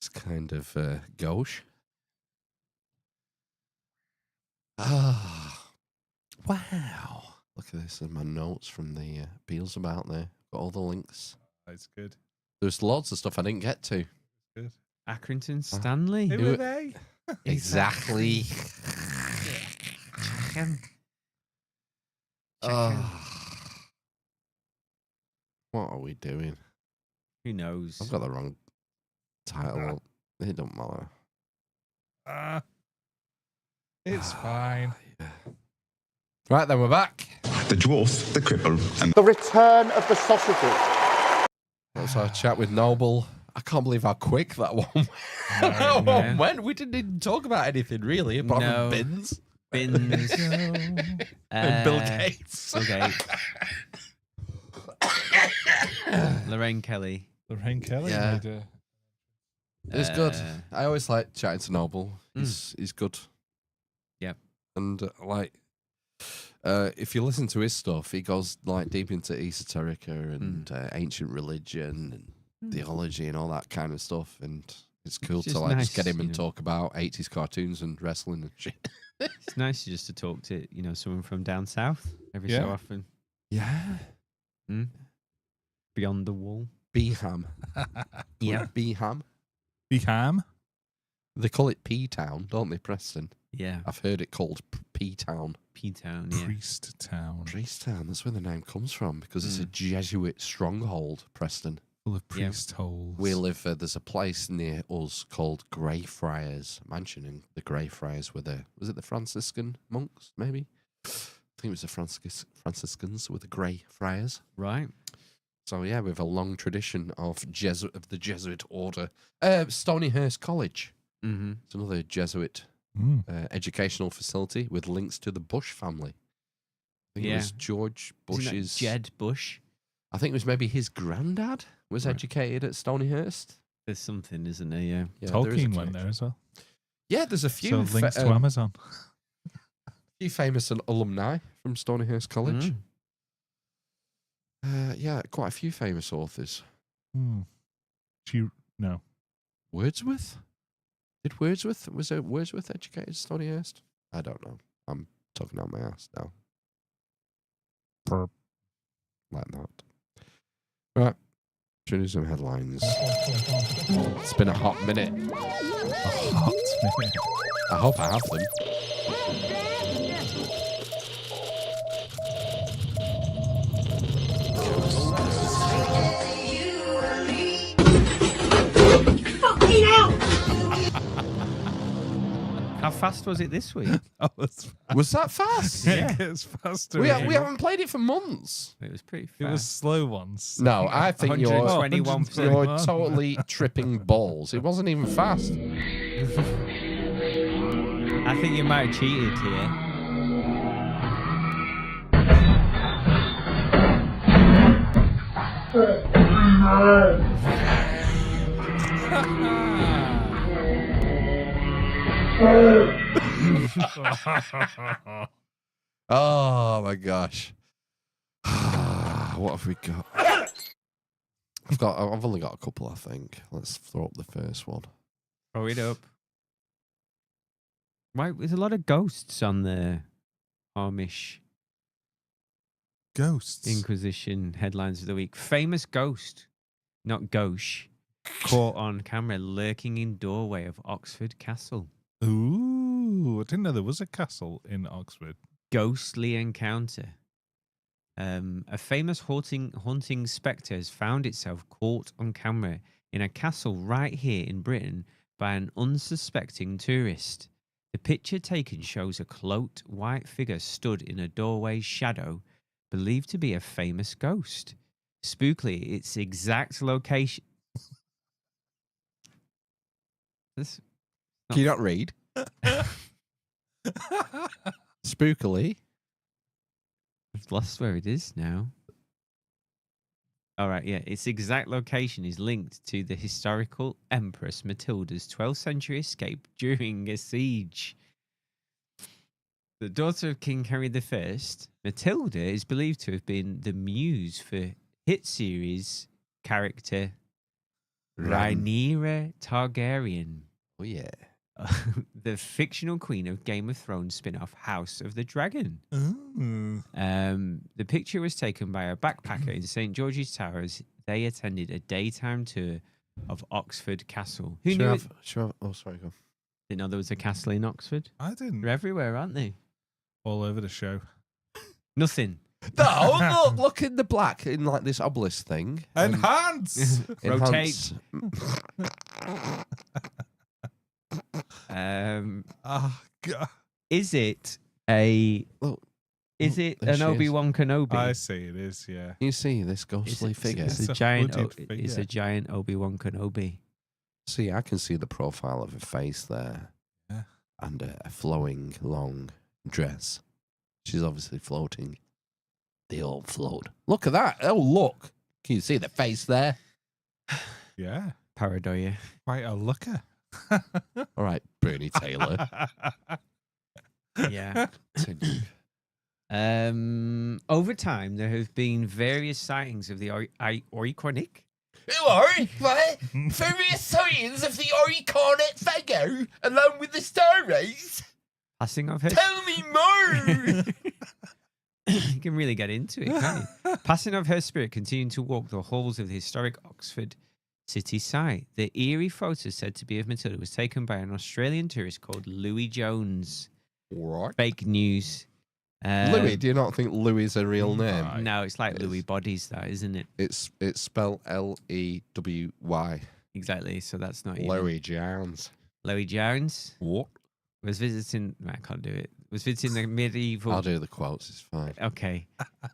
It's kind of gauche. Ah, wow. Look at this in my notes from the Beals About there. Got all the links. That's good. There's lots of stuff I didn't get to. Good. Accrington Stanley. Who are they? Exactly. Check him. What are we doing? Who knows? I've got the wrong title. It don't matter. It's fine. Yeah. Right, then we're back. The dwarf, the cripple, and The return of the sausages. Let's have a chat with Noble. I can't believe how quick that one went. No, That one went. We didn't even talk about anything really, apart No. from bins. Bins. And Bill Gates. Bill Gates. Lorraine Kelly. Lorraine Kelly Yeah. made It's good. Uh, I always like chatting to Noble. He's good. Yep. And if you listen to his stuff, he goes like deep into esoterica and ancient religion and theology and all that kind of stuff. And it's cool just to like nice, just get him and you know. talk about 80s cartoons and wrestling and shit. It's nice just to talk to someone from down south every Yeah. so often. Yeah. Beyond the wall. Beeham. Yeah. Beeham. Beham. They call it P-Town, don't they, Preston? Yeah. I've heard it called P-Town. P-Town. Yeah. Priest Town. Priesttown, that's where the name comes from, because it's a Jesuit stronghold, Preston. Full of Yeah. priest holes. We live, there's a place near us called Greyfriars Mansion, and the Greyfriars were was it the Franciscan monks, maybe? I think it was the Franciscans with the Greyfriars. Right. So yeah, we have a long tradition of the Jesuit order. Stonyhurst College. Mm-hmm. It's another Jesuit educational facility with links to the Bush family. I think it was George Bush's... Jed Bush. I think it was maybe his granddad was educated at Stonyhurst. There's something, isn't there? Yeah. Yeah, there is a Tolkien went connection. there as well. Yeah, there's a few, So links to Amazon. few famous alumni from Stonyhurst College. Mm. Yeah, quite a few famous authors. No. Wordsworth? Was it Wordsworth educated at Stonyhurst? I don't know. I'm talking out my ass now. Burp. Like that. Right. Journalism headlines. It's been a hot minute. A hot minute. I hope I have them. How fast was it this week? Was that fast? Yeah. It gets faster. We haven't played it for months. It was pretty fast. It was slow once. No, I think you're 121%. you're totally tripping balls. It wasn't even fast. I think you might have cheated here. Oh my gosh. What have we got? I've only got a couple, I think. Let's throw up the first one. Throw it up. Right, there's a lot of ghosts on the Amish Ghosts. Inquisition headlines of the week. Famous ghost, not gauche, caught on camera lurking in doorway of Oxford Castle. Ooh, I didn't know there was a castle in Oxford. Ghostly encounter. A famous haunting spectre has found itself caught on camera in a castle right here in Britain by an unsuspecting tourist. The picture taken shows a cloaked white figure stood in a doorway's shadow, believed to be a famous ghost. Spookily, its exact location. Can you not read? Spookily. I've lost where it is now. All right, yeah. Its exact location is linked to the historical Empress Matilda's 12th century escape during a siege. The daughter of King Henry I, Matilda is believed to have been the muse for hit series character Rhaenyra Targaryen, Oh, yeah. the fictional queen of Game of Thrones spin-off House of the Dragon. Ooh. The picture was taken by a backpacker in St. George's Tower as they attended a daytime tour of Oxford Castle. Who knew? Oh, sorry, go. Didn't know there was a castle in Oxford. I didn't. They're everywhere, aren't they? All over the show. Nothing. No, look in the black in like this obelisk thing. Enhance! Rotate. Oh, God. Is it a? Look, Is it there an she is. Obi-Wan Kenobi? I see it is, yeah. You see this ghostly figure? It's It's a a giant. hooded It's a figure. giant Obi-Wan Kenobi. See, I can see the profile of her face there. Yeah. And a flowing, long dress. She's obviously floating. They all float. Look at that. Oh, look. Can you see the face there? Yeah. Paradoia. Quite a looker. All right, Bernie Taylor. Yeah. Continue. Over time, there have been various sightings of the Oiconic. Various signs of the iconic figure along with the star rays. Passing of her. Tell me more. You can really get into it, can't you? Passing of her spirit continuing to walk the halls of the historic Oxford city site. The eerie photo said to be of Matilda was taken by an Australian tourist called Louis Jones. What? Fake news. Louis, do you not think Louis is a real name? Right. No, it's like It Louis is. Bodies, that isn't it? It's spelled Lewy. Exactly. So that's not even. Louis Jones. Louis Jones What? was visiting. I can't do it. Was visiting the medieval. I'll do the quotes. It's fine. Okay.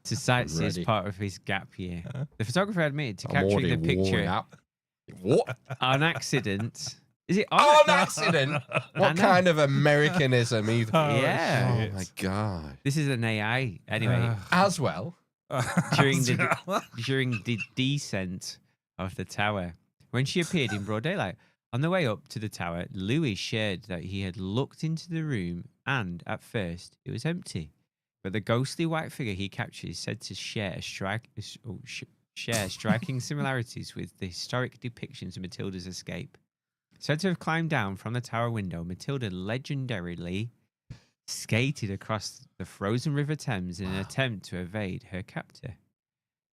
To sightsee as Ready. part of his gap year. The photographer admitted to I'm capturing the already worn picture out. What? on accident. Is it On on? accident? I What know. kind of Americanism? Either? Yeah. Oh shit. my god. This is an AI. Anyway, As well. during the descent of the tower, when she appeared in broad daylight. On the way up to the tower, Louis shared that he had looked into the room and, at first, it was empty. But the ghostly white figure he captured is said to share striking similarities with the historic depictions of Matilda's escape. Said to have climbed down from the tower window, Matilda legendarily skated across the frozen River Thames in an attempt to evade her captor.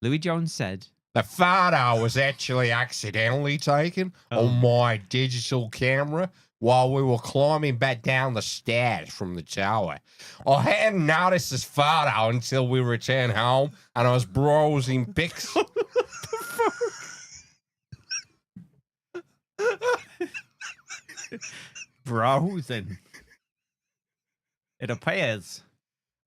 Louis Jones said, The photo was actually accidentally taken on my digital camera while we were climbing back down the stairs from the tower. I hadn't noticed this photo until we returned home and I was browsing pics. browsing. It appears.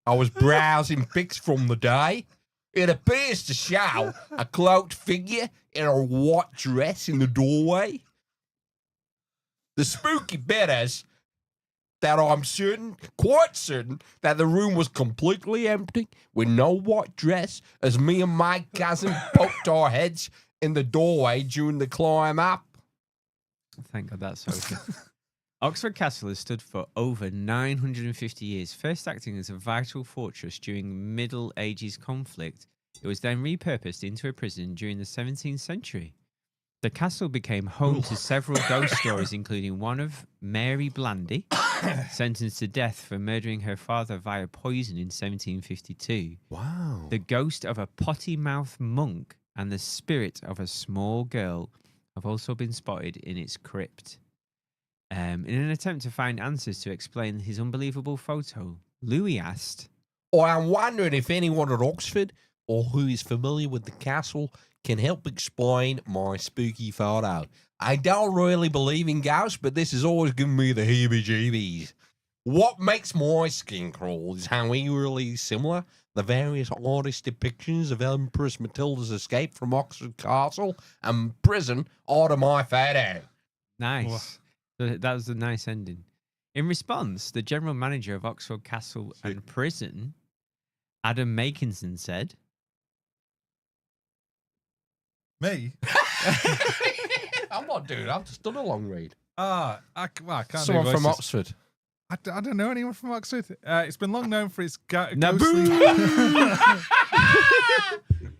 I was browsing pics from the day. It appears to show a cloaked figure in a white dress in the doorway. The spooky bit is that I'm certain, quite certain, that the room was completely empty with no white dress as me and my cousin poked our heads in the doorway during the climb up. Thank God that's over. Oxford Castle has stood for over 950 years, first acting as a vital fortress during Middle Ages conflict. It was then repurposed into a prison during the 17th century. The castle became home to several ghost stories, including one of Mary Blandy, sentenced to death for murdering her father via poison in 1752. Wow. The ghost of a potty-mouthed monk and the spirit of a small girl have also been spotted in its crypt. In an attempt to find answers to explain his unbelievable photo, Louis asked, I'm wondering if anyone at Oxford or who is familiar with the castle can help explain my spooky photo. I don't really believe in ghosts, but this has always given me the heebie-jeebies. What makes my skin crawl is how eerily similar the various artist depictions of Empress Matilda's escape from Oxford Castle and prison are to my photo. nice. So that was a nice ending. In response, the general manager of Oxford Castle and Prison, Adam Makinson, said, Me? I'm not doing it. I've just done a long read. I can't do Someone from voices. Oxford. I don't know anyone from Oxford. It's been long known for its Naboo! ghostly...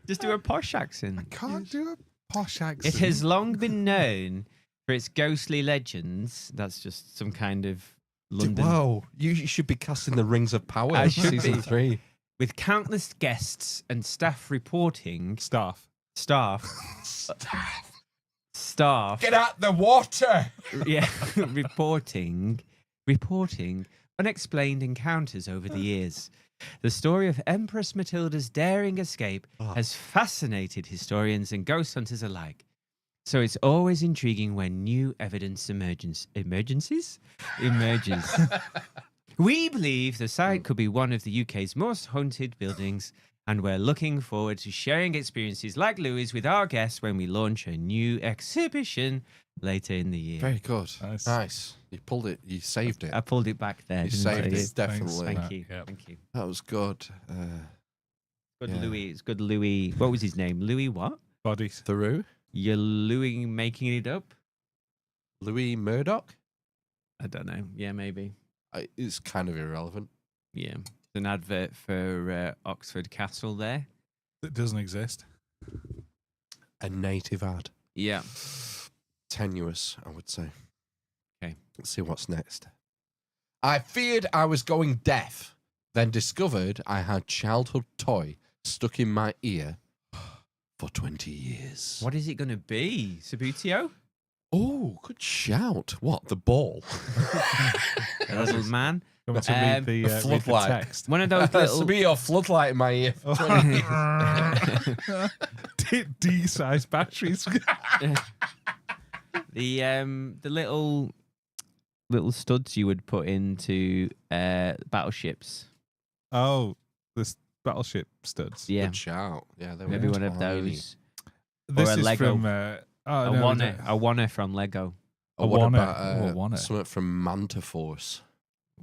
Just do a posh accent. Can't do a posh accent. It has long been known for its ghostly legends. That's just some kind of London. Whoa, you should be casting the Rings of Power I should season be. 3. With countless guests and staff reporting. Staff. Staff. Get out the water! Yeah, reporting unexplained encounters over the years. The story of Empress Matilda's daring escape has fascinated historians and ghost hunters alike. So it's always intriguing when new evidence emerges. We believe the site could be one of the UK's most haunted buildings, and we're looking forward to sharing experiences like Louis with our guests when we launch a new exhibition later in the year. Very good. Nice. Nice. You pulled it. You saved it. I pulled it back there. You didn't I? saved it, Thanks. definitely. Thank you. Yep. Thank you. That was good. Good Yeah. Louis. It's good Louis. What was his name? Louis what? Bodies. Theroux? You're Louis making it up? Louis Murdoch? I don't know. Yeah, maybe. It's kind of irrelevant. Yeah. It's an advert for Oxford Castle there. That doesn't exist. A native ad. Yeah. Tenuous, I would say. Okay. Let's see what's next. I feared I was going deaf, then discovered I had childhood toy stuck in my ear for 20 years. What is it going to be? Sabutio? Oh, good shout. What, the ball? A little man? You want to Um, read the floodlight. text? One of those That's to little... be your floodlight in my ear for 20 years. D-size batteries. the little studs you would put into battleships. Oh, this battleship studs. Yeah. Good shout. Yeah, they were Maybe one of tiny. those. This a is Lego. from. A wanna from Lego. Or what Wanna. about Oh, Wanna. something from Manta Force?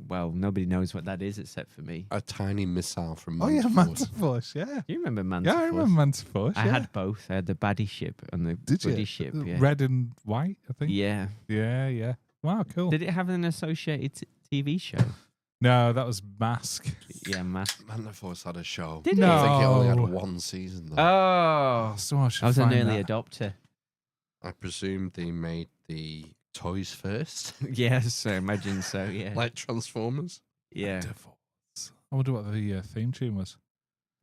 Well, nobody knows what that is except for me. A tiny missile from Oh Manta yeah, Force. Manta Force. Yeah. Do you remember Manta Yeah, I Force? remember Manta Force. I yeah. had both. I had the baddie ship and the Did you? goodie ship. Yeah. Red and white, I think. Yeah. Yeah. Wow, cool. Did it have an associated TV show? No, that was Mask. Yeah, math. Manta Force had a show. Did it? I think it only had No. one season though. Oh, So I should I was an find early that. adopter. I presume they made the toys first, Yes, I imagine so. Yeah. like Transformers. yeah. Manta Force. I wonder what the theme tune was.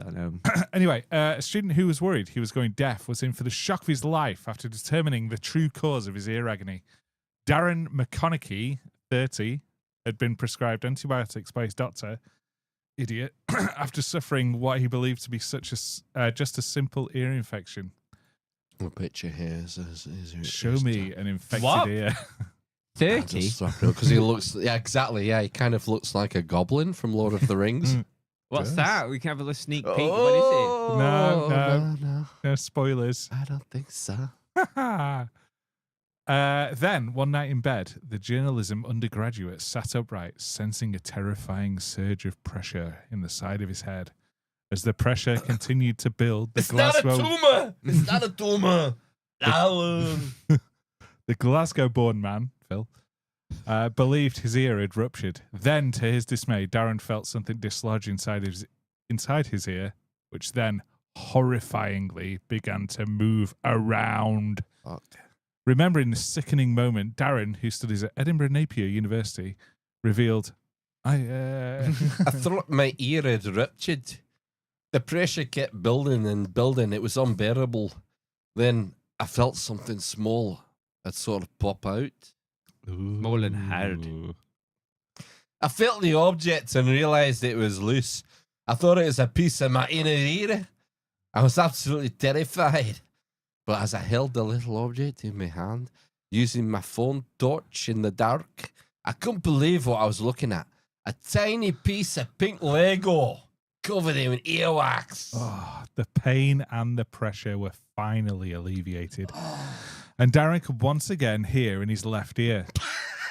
I don't know. Anyway, a student who was worried he was going deaf was in for the shock of his life after determining the true cause of his ear agony. Darren McConaughey, 30, had been prescribed antibiotics by his doctor, idiot, after suffering what he believed to be such just a simple ear infection. A picture here is Show me an infected What? ear. 30? because he looks. Yeah, exactly. Yeah, he kind of looks like a goblin from Lord of the Rings. What's Yes. that? We can have a little sneak peek. Oh, No. No spoilers. I don't think so. Then, one night in bed, the journalism undergraduate sat upright, sensing a terrifying surge of pressure in the side of his head. As the pressure continued to build, the tumor. It's not a tumor. the Glasgow-born man, Phil, believed his ear had ruptured. Then, to his dismay, Darren felt something dislodge inside his ear, which then horrifyingly began to move around. Fuck. Remembering the sickening moment, Darren, who studies at Edinburgh Napier University, revealed, I thought my ear had ruptured. The pressure kept building and building. It was unbearable. Then I felt something small that sort of pop out. Small and hard. I felt the object and realised it was loose. I thought it was a piece of my inner ear. I was absolutely terrified. But as I held the little object in my hand, using my phone torch in the dark, I couldn't believe what I was looking at. A tiny piece of pink Lego covered in earwax. Oh, the pain and the pressure were finally alleviated. And Darren could once again hear in his left ear.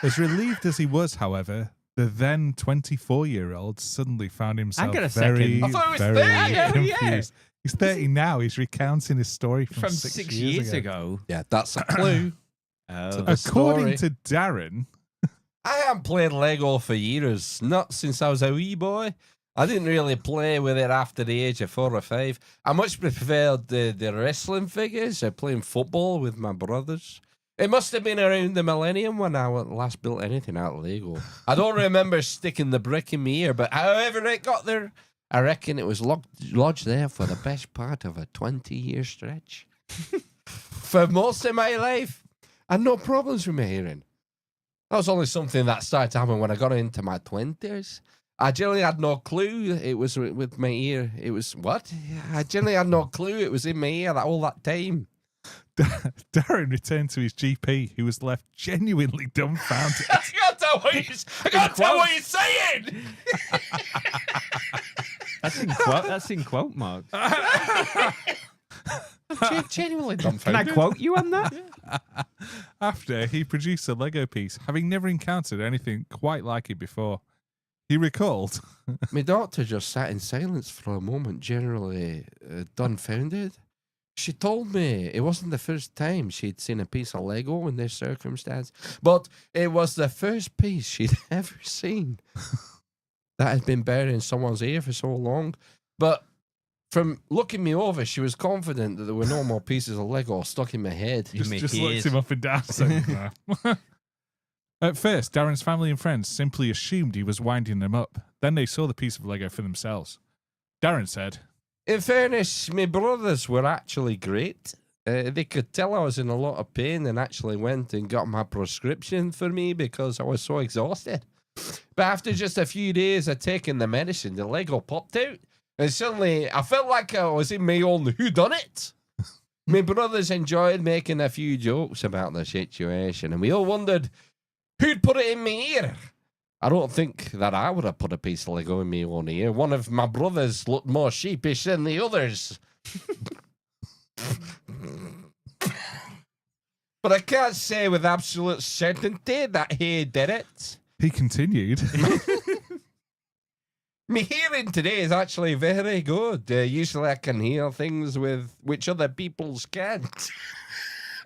As relieved as he was, however, the then 24-year-old suddenly found himself got a very, second. I thought it was very 30. Yeah. confused. He's 30 now. He's recounting his story from 6 years years ago. ago. Yeah, that's a clue. Oh. To the According story. to Darren, I haven't played Lego for years, not since I was a wee boy. I didn't really play with it after the age of 4 or 5. I much preferred the wrestling figures. I playing football with my brothers. It must have been around the millennium when I last built anything out of Lego. I don't remember sticking the brick in my ear, but however it got there, I reckon it was lodged there for the best part of a 20-year stretch. For most of my life, I had no problems with my hearing. That was only something that started to happen when I got into my 20s. I generally had no clue it was with my ear. It was, what? I generally had no clue it was in my ear all that time. Darren returned to his GP, who was left genuinely dumbfounded. I can't tell what you're saying. That's in quote marks. I'm genuinely dumbfounded. Can I quote you on that? After he produced a Lego piece, having never encountered anything quite like it before. He recalled. My daughter just sat in silence for a moment, generally dumbfounded. She told me it wasn't the first time she'd seen a piece of Lego in this circumstance, but it was the first piece she'd ever seen that had been buried in someone's ear for so long. But from looking me over, she was confident that there were no more pieces of Lego stuck in my head. Just looked him up and down. Saying, no. At first, Darren's family and friends simply assumed he was winding them up. Then they saw the piece of Lego for themselves. Darren said, in fairness, my brothers were actually great. They could tell I was in a lot of pain and actually went and got my prescription for me because I was so exhausted. But after just a few days of taking the medicine, the Lego popped out. And suddenly, I felt like I was in my own whodunit. My brothers enjoyed making a few jokes about the situation, and we all wondered who'd put it in my ear. I don't think that I would have put a piece of Lego in my own ear. One of my brothers looked more sheepish than the others. But I can't say with absolute certainty that he did it. he continued. My hearing today is actually very good. Usually I can hear things which other people's can't.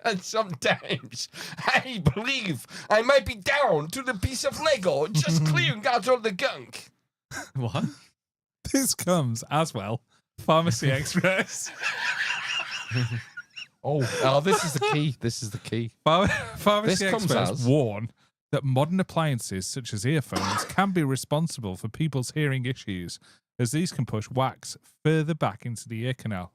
And sometimes I believe I might be down to the piece of Lego just clearing out all the gunk. What? This comes as well. Pharmacy Express. Oh, this is the key. This is the key. Pharmacy This comes Express as- warn that modern appliances such as earphones can be responsible for people's hearing issues, as these can push wax further back into the ear canal.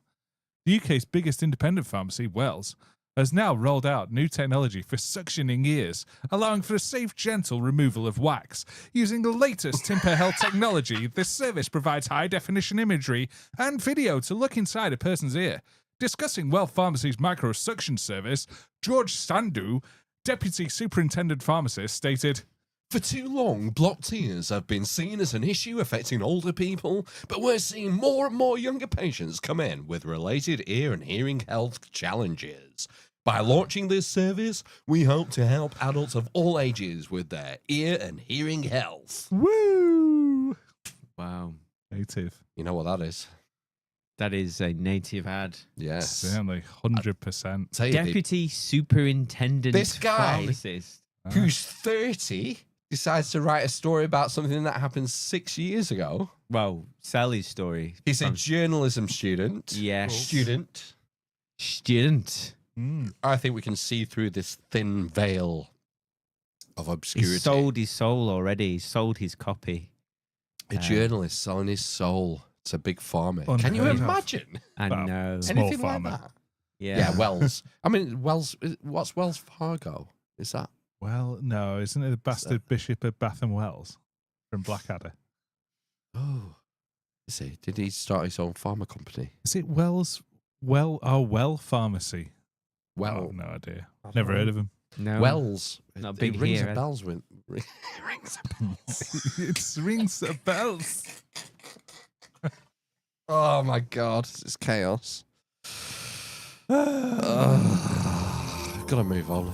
The UK's biggest independent pharmacy, Wells, has now rolled out new technology for suctioning ears, allowing for a safe, gentle removal of wax. Using the latest Timper Health technology, this service provides high-definition imagery and video to look inside a person's ear. Discussing Well Pharmacy's micro-suction service, George Sandu, Deputy Superintendent Pharmacist, stated, For too long, blocked ears have been seen as an issue affecting older people, but we're seeing more and more younger patients come in with related ear and hearing health challenges. By launching this service, we hope to help adults of all ages with their ear and hearing health. woo! Wow. Native. You know what that is? That is a native ad. Yes. Certainly, 100%. Tell you, Deputy Superintendent This guy- Pharmacist. who's 30 decides to write a story about something that happened 6 years ago. Well, Sally's story. He's a journalism student. Yes. Student. I think we can see through this thin veil of obscurity. He sold his soul already. He sold his copy. A journalist selling his soul to Big Pharma. Can you Unheard of. imagine? I Well, know. Small Anything pharma. like that? Yeah. Yeah, Wells. I mean, Wells. What's Wells Fargo? Is that? Well, no, isn't it the bastard Bishop of Bath and Wells from Blackadder? Oh, is he? Did he start his own pharma company? Is it Wells? Well Pharmacy. Well, Oh, no idea. I don't Never know. heard of him. No. Wells. Not It big rings here, a eh? bells with rings a bells. It rings the bells. Oh my God, it's chaos. Gotta move on.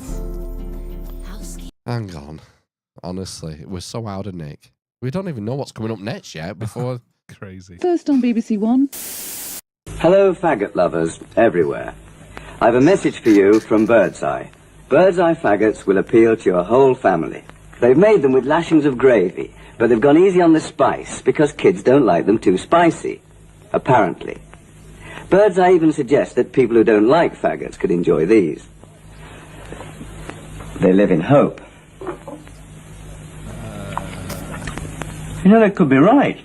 Hang on. Honestly, we're so out of Nick. We don't even know what's coming up next yet before. Crazy. First on BBC One. Hello, faggot lovers everywhere. I've a message for you from Birdseye. Birdseye faggots will appeal to your whole family. They've made them with lashings of gravy, but they've gone easy on the spice because kids don't like them too spicy, apparently. Bird's Eye even suggest that people who don't like faggots could enjoy these. They live in hope. You know, they could be right.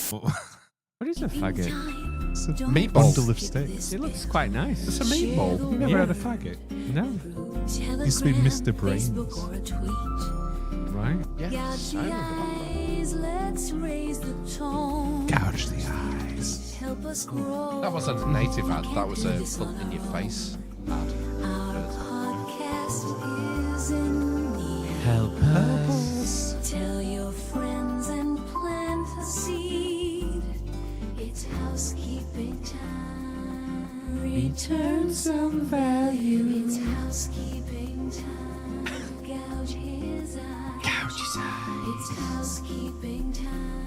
What is a faggot? It's a Meatball. bundle of sticks. It looks quite nice. It's a meatball. You never had a faggot? No. Used to be Mr. Brains. Right. Yes, I remember Gouge the eyes. that wasn't a native ad, that was a put in your face ad. Help us. Tell your friends and plant a seed. It's housekeeping time. Return some value. It's housekeeping time. Gouge his eye. Gouge his eye. It's housekeeping time.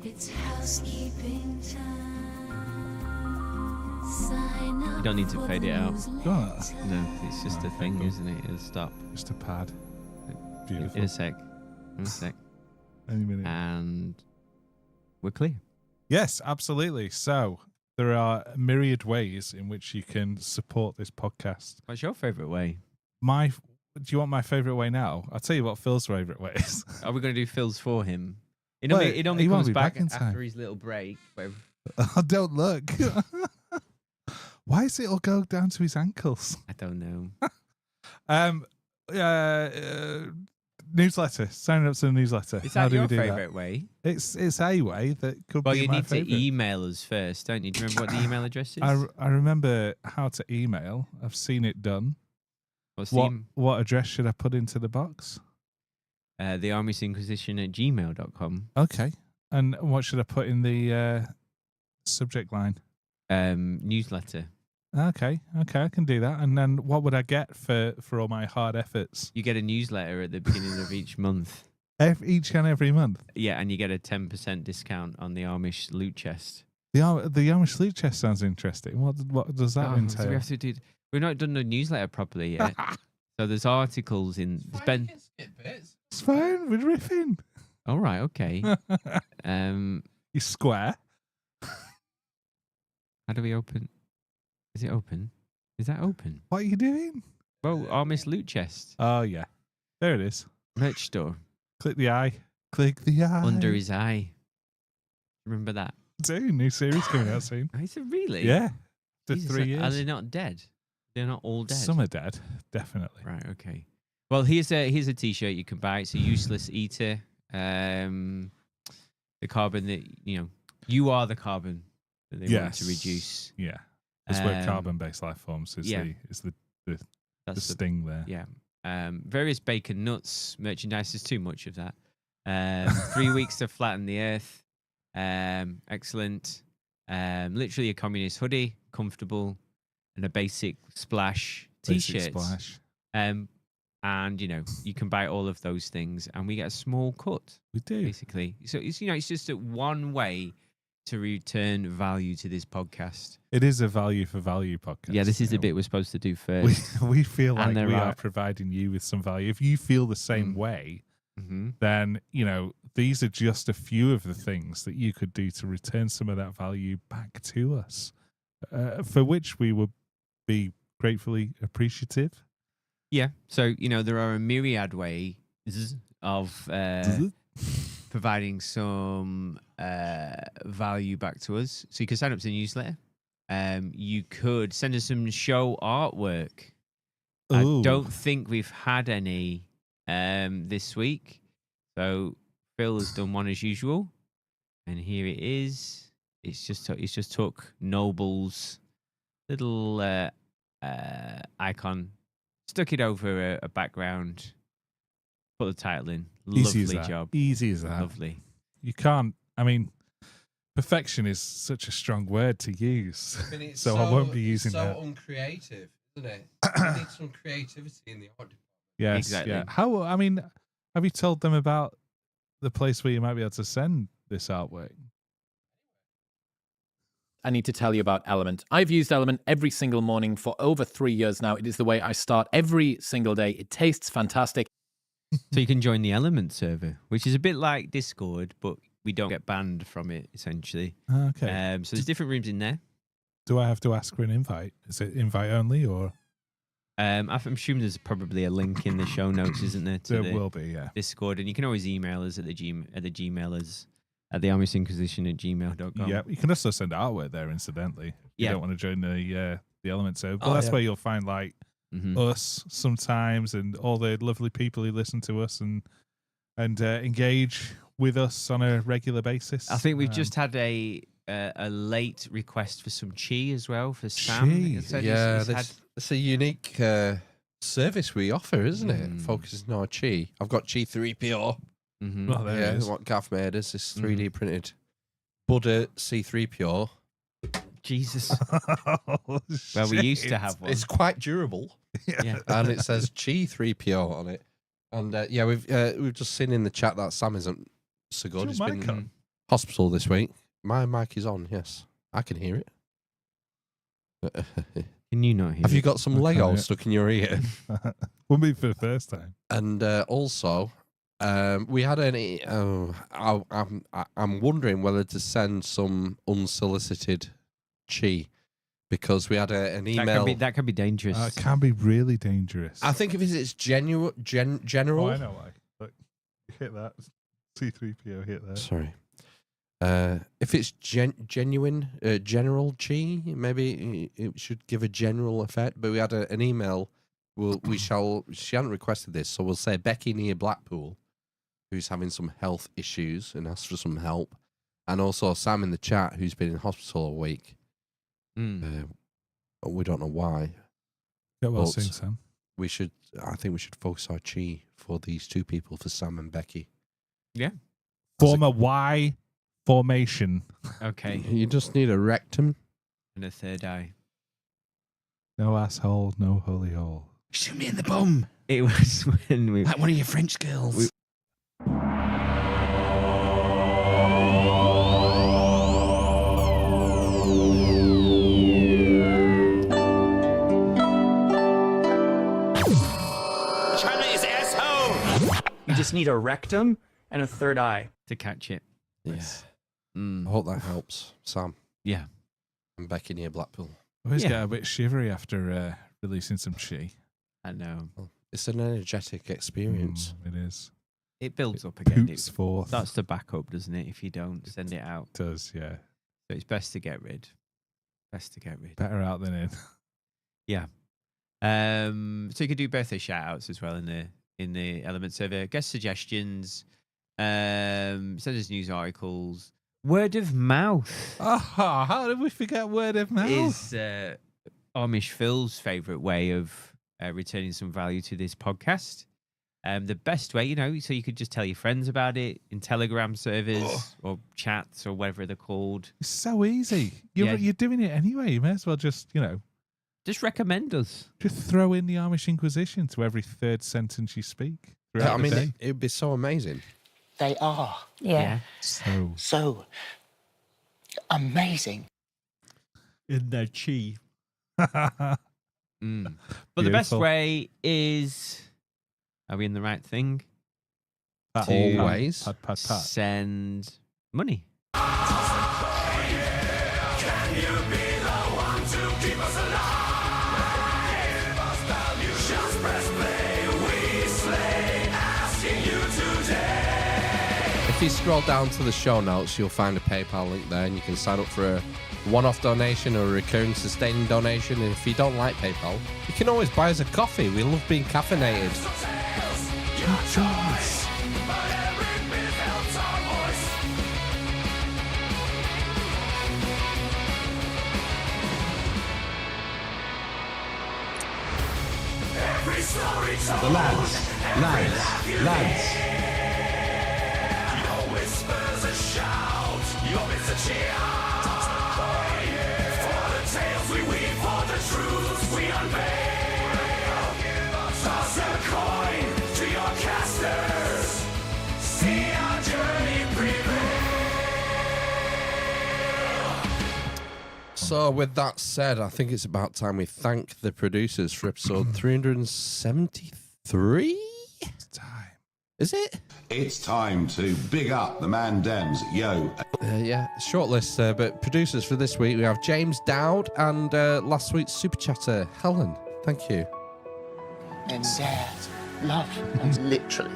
It's housekeeping time. Sign up. You don't need to fade it out. God, No, it's just a thing, isn't it? It'll stop. just a pad. In Beautiful. a sec. In a sec. Any minute. And we're clear. Yes, absolutely. So there are myriad ways in which you can support this podcast. What's your favourite way? Do you want my favourite way now? I'll tell you what Phil's favourite way is. Are we going to do Phil's for him? It Well, only, it only he won't comes be back, back in time. after his little break. Where Oh, don't look. Why is it all go down to his ankles? I don't know. Newsletter. Sign up to the newsletter. Is How that do we your do favourite way? that? It's a way that could Well, be you my need favourite. to email us first, don't you? Do you remember what the email address is? I remember how to email. I've seen it done. What's What address should I put into the box? the Amish Inquisition at gmail.com. Okay. And what should I put in the subject line? Newsletter. Okay, I can do that. And then what would I get for all my hard efforts? You get a newsletter at the beginning of each month. Each and every month. Yeah, and you get a 10% discount on the Amish loot chest. The Amish loot chest sounds interesting. What does that So entail? we have to do. We've not done the newsletter properly yet. So there's articles in. There's been. It's fine. We're riffing. All right. Okay. You square. How do we open? Is it open? Is that open? What are you doing? Well, Amish loot chest Oh yeah, there it is. merch store Click the eye. Click the eye. under his eye. Remember that? Dude, new series coming out soon. Is it really? Yeah, for Jesus, 3 years. Are they not dead? They're not all dead. Some are dead, definitely. Right. Okay. Well, here's a T-shirt you can buy. It's a useless eater. The carbon that you are the carbon that they want to reduce. Yeah, that's where Um, carbon-based life forms is yeah. the That's the sting there. Yeah. Various bacon nuts merchandise. There's too much of that. 3 weeks to flatten the earth. Excellent. Literally a communist hoodie, comfortable, and a basic splash Basic t-shirt. splash. And you can buy all of those things, and we get a small cut, We do. basically. So it's just one way to return value to this podcast. It is a value for value podcast. Yeah, this is the you bit know. we're supposed to do We, first. we feel like And there we are are- providing you with some value. If you feel the same way, Mm-hmm. then these are just a few of the things that you could do to return some of that value back to us, for which we would be gratefully appreciative. Yeah. So, there are a myriad ways of providing some value back to us. So you can sign up to the newsletter. You could send us some show artwork. Ooh. I don't think we've had any this week. So Phil has done one as usual. And here it is. It's just took Noble's little icon, stuck it over a background, put the title in. Easy as Lovely that. job. Easy as that. Lovely. You can't. I mean, perfection is such a strong word to use, so I won't be using that. uncreative, isn't it? You need some creativity in the art department. Yes, Exactly. yeah. How? I mean, have you told them about the place where you might be able to send this artwork? I need to tell you about Element. I've used Element every single morning for over 3 years now. It is the way I start every single day. It tastes fantastic. So you can join the Element server, which is a bit like Discord, but we don't get banned from it, essentially. Okay. So there's different rooms in there. Do I have to ask for an invite? Is it invite only or? I'm assuming there's probably a link in the show notes, isn't there? To There will be, yeah. Discord, and you can always email us at the Gmailers at the Amish Inquisition at gmail.com. Yeah, you can also send artwork there, incidentally. If you don't want to join the Element server. But that's where you'll find like us sometimes and all the lovely people who listen to us and engage with us on a regular basis. I think we've just had a late request for some chi as well for Sam. Chi? So Yeah, he's it's a unique service we offer, isn't it? Focusing on chi. I've got chi 3PO. Well, there Yeah, it is. what Gav made us, this 3D printed Buddha C3PO. Jesus. Oh, Well, we used to shit. have one. It's quite durable. Yeah. And it says chi 3PO on it. And yeah, we've just seen in the chat that Sam isn't so good. Is He's your been mic on? hospital this week. My mic is on, yes. I can hear it. Can you not hear Have you it? got some I Lego can't. stuck in your ear? Wouldn't be for the first time. And also, we had any. I'm wondering whether to send some unsolicited chi because we had an email. That can be dangerous. It can be really dangerous. I think if it's general. Oh, I know why. Look, hit that. C3PO hit that. Sorry. If it's genuine, general chi, maybe it should give a general effect. But we had an email. She hadn't requested this, so we'll say Becky near Blackpool, who's having some health issues and asked for some help, and also Sam in the chat, who's been in hospital a week. We don't know why. Get well But soon, Sam. I think we should focus our chi for these two people, for Sam and Becky. Yeah. Form a Y formation. Okay. You just need a rectum. And a third eye. No asshole, no holy hole. Shoot me in the bum. It was when we. Like one of your French girls. China is asshole. You just need a rectum and a third eye To catch it. Yes. Mm. I hope that helps, Sam Yeah. and Becky near Blackpool. I always Yeah. get a bit shivery after releasing some chi. I know. It's an energetic experience. It is. It builds up again. Poops It forth. starts to back up, doesn't it? If you don't send it out. Does, yeah. So it's best to get rid. Best to get rid. Better out than in. Yeah. So you could do birthday shout outs as well in the Element server. Guest suggestions. Send us news articles. Word of mouth How did we forget word of mouth? is Amish Phil's favourite way of returning some value to this podcast. The best way, so you could just tell your friends about it in Telegram servers or chats or whatever they're called. It's so easy. You're doing it anyway. You may as well just Just recommend us. just throw in the Amish Inquisition to every third sentence you speak. throughout I the mean, day. it would be so amazing. They are So amazing. In their chi. But the best Beautiful. way is, are we in the right thing? Always. Pat, pat, pat. Send money. If you scroll down to the show notes, you'll find a PayPal link there, and you can sign up for a one-off donation or a recurring sustaining donation. And if you don't like PayPal, you can always buy us a coffee. We love being caffeinated. Lads. So, with that said, I think it's about time we thank the producers for episode 373. It's time. Is it? It's time to big up the man Dems. Yo. Yeah, short list, but producers for this week we have James Dowd and last week's super chatter, Helen. Thank you. And Dad, love, and literally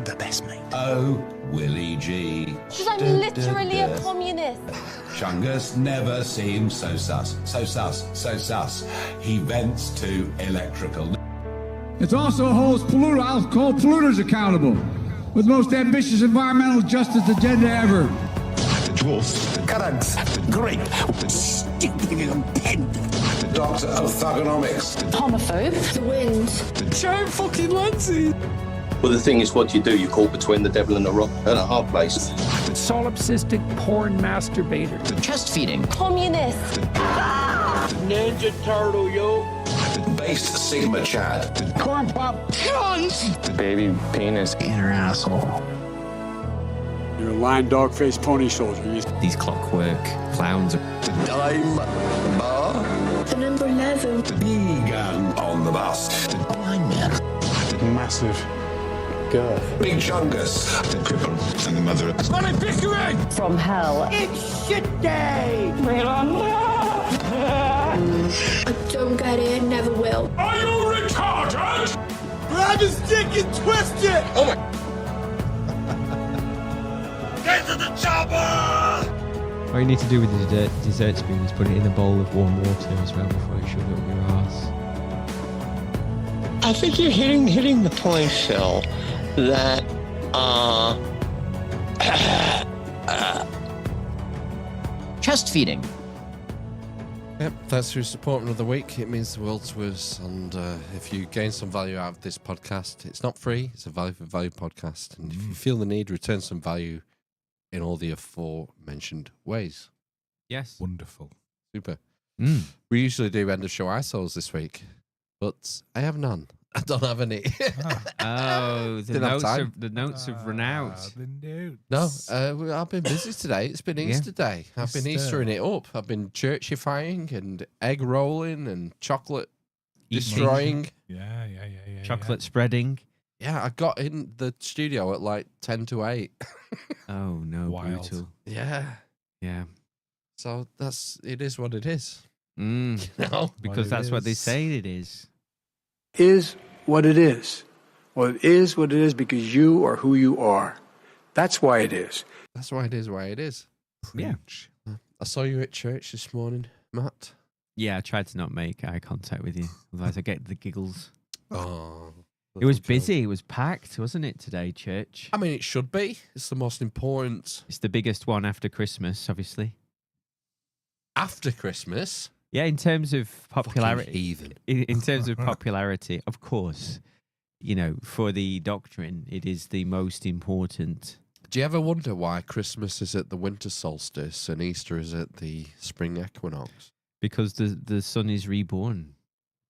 the best mate. Oh, Willie G. I'm literally a communist. Chungus never seems so sus. So sus. So sus. He vents to electrical. It also holds I'll call polluters accountable with the most ambitious environmental justice agenda ever. The dwarf. The currants, the grape, the stupid little pen. The doctor of thugonomics. Homophobe. The wind. Giant fucking Lindsay. Well, the thing is, what you do, you caught between the devil and a rock and a hard place. Solipsistic porn masturbator. Chest feeding. Communist. Ninja turtle, yo. Based Sigma Chad. Corn pop. Cunts. Baby penis. Inner asshole. You're a lying dog-faced pony soldier. These clockwork clowns. The dime bar. The number 11. The vegan on the bus. Blind man. Massive girth. Big Chungus. The cripple and the mother. Money Pickering. From hell. It's shit day. I don't get it, never will. Are you retarded? Grab his dick and twist it. Oh my. Get to the chopper. All you need to do with the dessert spoon is put it in a bowl of warm water as well before you shove it up your arse. I think you're hitting the point, Phil, that Chest feeding. Yep, that's your support of the week. It means the world to us. And if you gain some value out of this podcast, it's not free. It's a value for value podcast. And if you feel the need, return some value in all the aforementioned ways. Yes. Wonderful. Super. We usually do end of show ISOs this week, but I have none. I don't have any. Oh, the Didn't have time. notes have run out. No, I've been busy today. It's been Easter Day. I've been Eastering it up. I've been churchifying and egg rolling and chocolate destroying. Yeah. Chocolate spreading. Yeah, I got in the studio at like 10 to 8. Oh no, Wild. brutal. Yeah. Yeah. So it is what it is. Mm. You know? Because that's what they say it is. Is what it is. Well, it is what it is because you are who you are. That's why it is. That's why it is why it is. Yeah. I saw you at church this morning, Matt. Yeah, I tried to not make eye contact with you. Otherwise I get the giggles. Oh. It was busy. It was packed, wasn't it, today, church? I mean, it should be. It's the most important. It's the biggest one after Christmas, obviously. After Christmas? Yeah, in terms of popularity. Fucking heathen. In terms of popularity, of course, you know, for the doctrine, it is the most important. Do you ever wonder why Christmas is at the winter solstice and Easter is at the spring equinox? Because the sun is reborn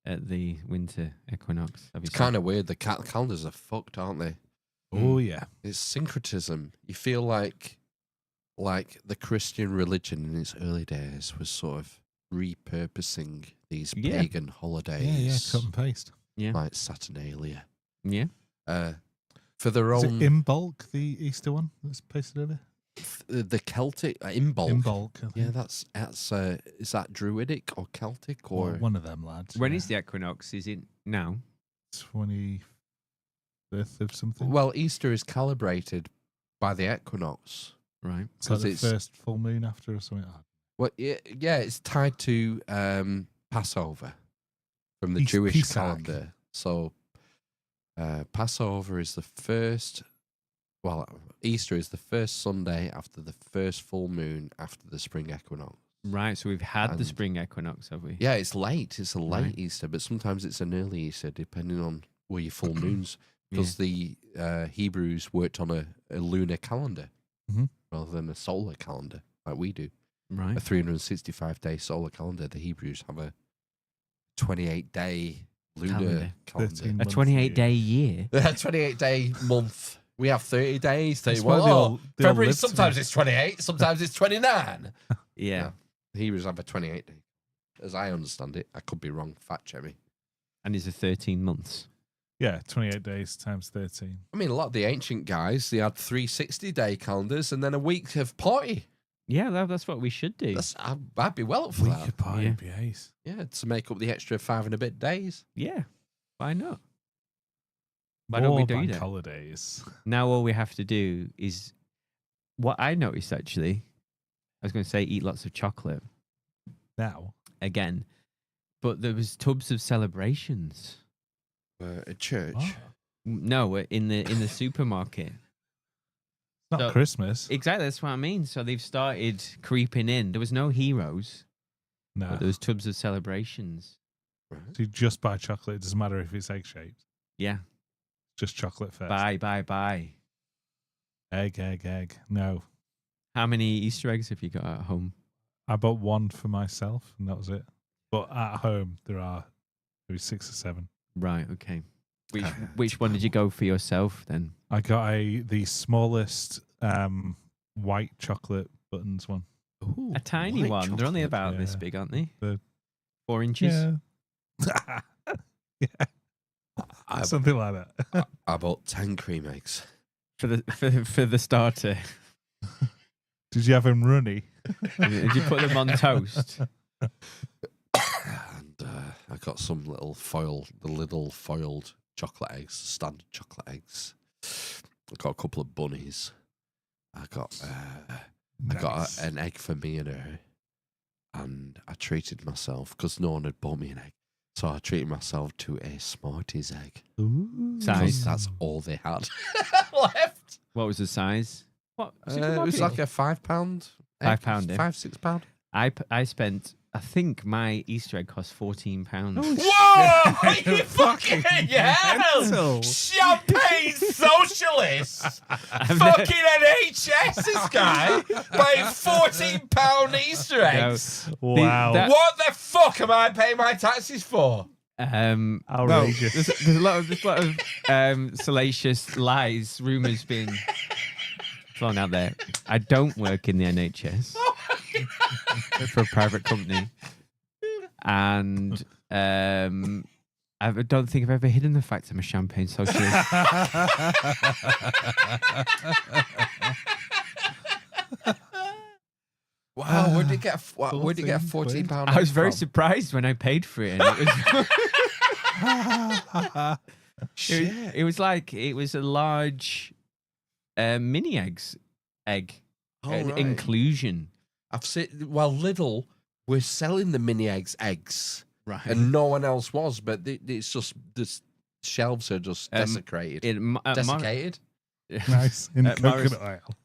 at the winter equinox. It's kind of weird. The calendars are fucked, aren't they? Oh, yeah. It's syncretism. You feel like the Christian religion in its early days was sort of repurposing these pagan holidays. Yeah, cut and paste. Yeah. Like Saturnalia. Yeah. For their Is own... it in bulk, the Easter one that's pasted over? The Celtic... in bulk. In bulk, I think. Yeah, that's is that Druidic or Celtic or... Well, one of them, lads. When is the equinox? Is it now? 25th of something. Well, Easter is calibrated by the equinox. Right. So the it's first full moon after or something. Well, yeah, it's tied to Passover from the Jewish Pesach. calendar. So Passover is the first. Well, Easter is the first Sunday after the first full moon after the spring equinox. Right. So we've had the spring equinox, have we? Yeah, it's late. It's a late Right. Easter, but sometimes it's an early Easter depending on where your full moons. Because the Hebrews worked on a lunar calendar rather than a solar calendar like we do. Right. A 365-day solar calendar. The Hebrews have a 28-day lunar calendar. A 28-day year? A 28-day month. We have 30 days. That's why they all February, live sometimes together. it's 28, sometimes it's 29. Yeah. He was over 28 days. As I understand it. I could be wrong. Fact check me. And is it 13 months? Yeah, 28 days times 13. I mean, a lot of the ancient guys, they had 360-day calendars and then a week of party. Yeah, that's what we should do. I'd be well up for Week that. of party would be ace. Yeah, to make up the extra 5 and a bit days. Yeah, why not? Why don't we do bank that? holidays. Now all we have to do is what I noticed actually. I was going to say eat lots of chocolate Now? again, but there was tubs of celebrations. At church. What? No, in the supermarket. It's not Christmas. Exactly, that's what I mean. So they've started creeping in. There was no heroes, No. but there was tubs of celebrations. So you just buy chocolate. It doesn't matter if it's egg-shaped. Yeah. Just chocolate first. Buy. Egg. No. How many Easter eggs have you got at home? I bought one for myself, and that was it. But at home, there are maybe 6 or 7. Right, okay. Which one did you go for yourself then? I got the smallest white chocolate buttons one. Ooh, A tiny white one. They're only chocolate. about this big, aren't they? The- 4 inches? Yeah. Something like that. I bought 10 cream eggs. For the starter. Did you have them runny? Did you put them on toast? And I got some little foiled chocolate eggs, standard chocolate eggs. I got a couple of bunnies. I got an egg for me and her. And I treated myself, because no one had bought me an egg. So I treated myself to a Smarties egg. Ooh. Size? That's all they had left. What was the size? What? It was like a £5. £5, yeah. £5-6. I spent, I think my Easter egg cost £14. Whoa! You fucking hell! mental. Champagne socialist! Fucking NHS, this guy! Buying £14 Easter eggs! Wow. What the fuck am I paying my taxes for? Outrageous. There's a lot of salacious lies, rumours being thrown out there. I don't work in the NHS. For a private company. And I don't think I've ever hidden the fact I'm a champagne socialist. Wow, where did you get £14? I was very surprised when I paid for it. And it was a large mini egg Right. inclusion. I've seen. Well, Lidl were selling the mini eggs, Right. and no one else was. But it's just the shelves are just desecrated. Desiccated. Nice. In At coconut oil.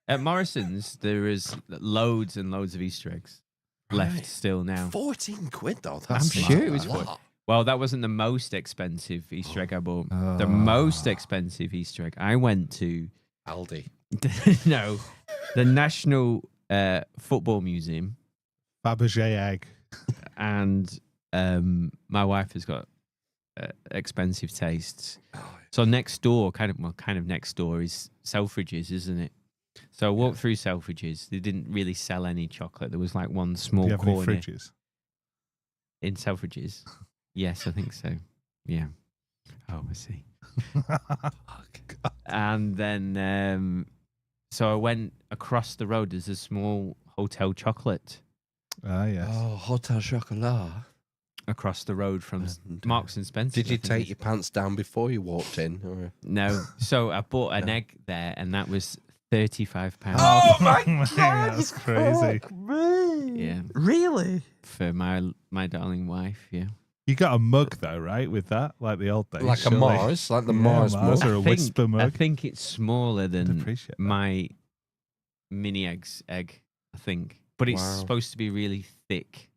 At Morrison's, there is loads and loads of Easter eggs left still now. £14 though. I'm That's sure it was a lot. Well, that wasn't the most expensive Easter egg I bought. The most expensive Easter egg I went to Aldi. no, the National Football Museum. Fabergé egg. And my wife has got expensive tastes. So next door, kind of next door is Selfridges, isn't it? So I walked through Selfridges. They didn't really sell any chocolate. There was like one small Do you have corner any fridges? in Selfridges. Yes, I think so. Yeah. Oh, I see. And then, so I went across the road. There's a small Hotel Chocolate. Ah, yes. Oh, Hotel Chocolat. Across the road from Marks and Spencer. Did you take your pants down before you walked in? Or? No. So I bought an egg there, and that was £35. Oh my God! That's crazy. Yeah. Really? For my darling wife, yeah. You got a mug though, right? With that, like the old days, Like a surely. Mars, like the Mars mug. or a Whisper mug. I think it's smaller than appreciate that. my mini egg, I think. But it's Wow. supposed to be really thick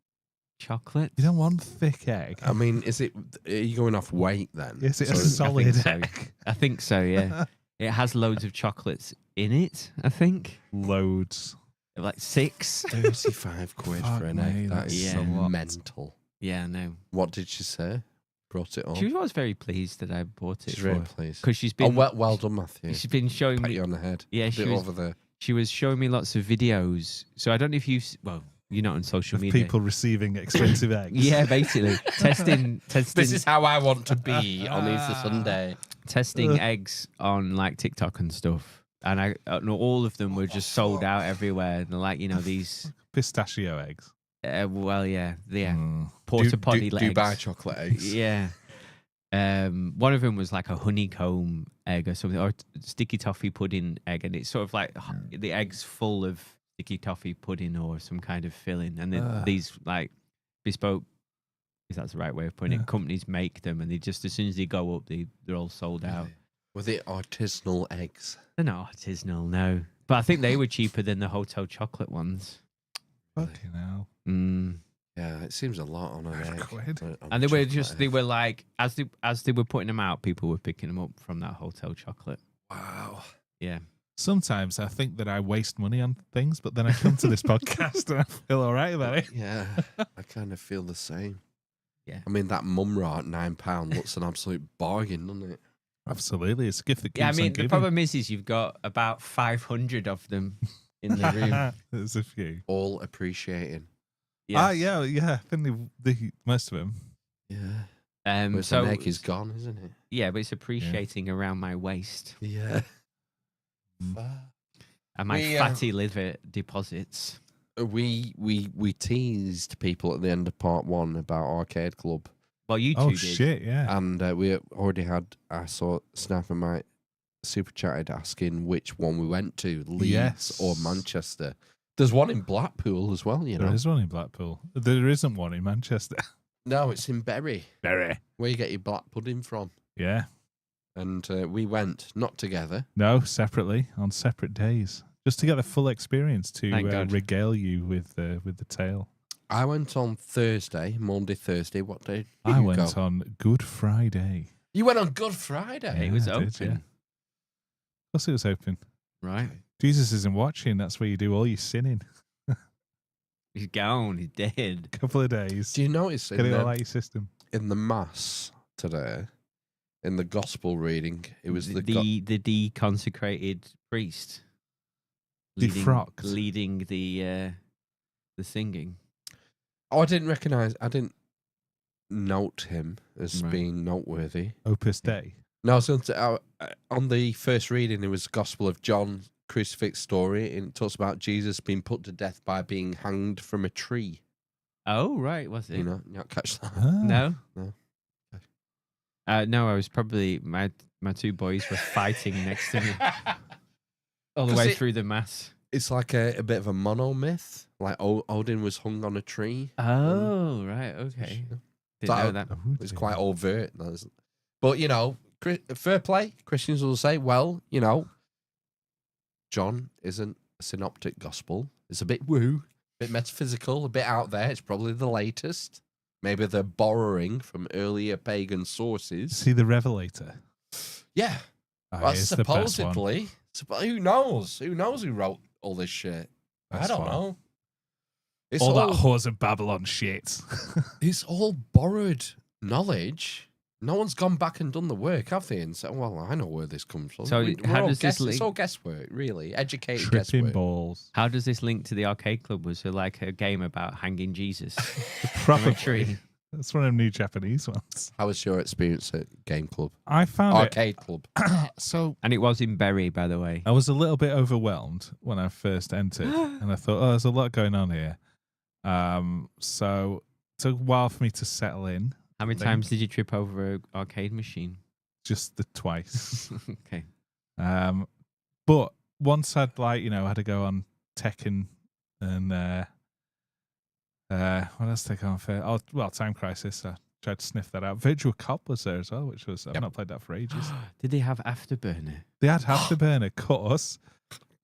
chocolate. You don't want thick egg. I mean, are you going off weight then? Is it a I solid think so. egg? I think so, yeah. It has loads of chocolates in it, I think. Loads. Like 6. £35 for an Fuck egg. me, That that's is a lot. mental. Yeah, I know. What did she say? Brought it on. She was very pleased that I bought it. She's very pleased. Because she's Oh, been well done, Matthew. she's been showing Pat me you on the head. Yeah, A she bit was over there. She was showing me lots of videos. So I don't know if you well, You're not on social Of media. people receiving expensive eggs. Yeah, basically testing. This is how I want to be on Easter Sunday. Testing eggs on like TikTok and stuff, and all of them were just sold out everywhere. They're like, these Pistachio eggs. Well, yeah, porta potty eggs. Dubai chocolate eggs. Yeah. One of them was like a honeycomb egg or something, or sticky toffee pudding egg, and it's sort of like the egg's full of sticky toffee pudding or some kind of filling, and then these like bespoke, if that's the right way of putting it, companies make them, and they just as soon as they go up, they're all sold out. Were they artisanal eggs? They're not artisanal, no, but I think they were cheaper than the hotel chocolate ones. Fucking hell. Yeah, it seems a lot on an egg. And they were like, as they were putting them out, people were picking them up from that hotel chocolate. Wow. Yeah. Sometimes I think that I waste money on things, but then I come to this podcast and I feel all right about it. Yeah, I kind of feel the same. Yeah. I mean, that mum rat, £9 looks an absolute bargain, doesn't it? Absolutely. It's a gift that keeps Yeah, I mean, on the giving. problem is you've got about 500 of them in the room. There's a few. All appreciating. Yes. Yeah. I think the most of them. Yeah. So the egg is gone, isn't it? Yeah, but it's appreciating around my waist. Yeah. And my fatty liver deposits. We teased people at the end of part 1 about Arcade Club. Well, you two Oh, did. shit, yeah. And we already had, I saw Snap and Mike super chatted asking which one we went to, Leeds or Manchester. There's one in Blackpool as well, you know. There is one in Blackpool. There isn't one in Manchester. No, it's in Bury. Bury. Where you get your black pudding from. Yeah. And we went, not together. No, separately, on separate days. Just to get the full experience to regale you with the tale. I went on Thursday, Monday, Thursday. What day did I you went go? on Good Friday. You went on Good Friday? It was I open. did, yeah. Of course it was open. Right. Jesus isn't watching. That's where you do all your sinning. He's gone. He's dead. Couple of days. Do you notice Get it all out your system. in the Mass today, in the Gospel reading, it was the deconsecrated priest Defrocked. leading the singing. Oh, I didn't note him as being noteworthy. Opus Dei. No, I was going to, on the first reading, it was Gospel of John, crucifix story, and it talks about Jesus being put to death by being hanged from a tree. Oh, right, was it? You know, you don't catch that. No? No. No, I was probably, my two boys were fighting next to me all the way through the Mass. It's like a bit of a monomyth, like Odin was hung on a tree. Oh, right, okay. Didn't know that. It's quite overt. But, you know, fair play. Christians will say, well, you know, John isn't a synoptic gospel. It's a bit woo, a bit metaphysical, a bit out there. It's probably the latest. Maybe they're borrowing from earlier pagan sources. See the Revelator? Yeah. Well, it's the best one. supposedly. Who knows? Who knows who wrote all this shit? I don't know. It's all that Whores of Babylon shit. It's all borrowed knowledge. No one's gone back and done the work, have they? And said, well, I know where this comes from. So how does this link? It's all guesswork, really. Educated Tripping guesswork. balls. How does this link to the arcade club? Was it like a game about hanging Jesus? Probably. Tree? That's one of them new Japanese ones. How was your experience at Game Club? I found Arcade Club. And it was in Bury, by the way. I was a little bit overwhelmed when I first entered, and I thought, oh, there's a lot going on here. So it took a while for me to settle in. How many times did you trip over an arcade machine? Just the twice. Okay. But once I'd had to go on Tekken and what else did I go on for? Oh, well, Time Crisis. I tried to sniff that out. Virtual Cop was there as well, which was I've not played that for ages. Did they have Afterburner? They had Afterburner, of course.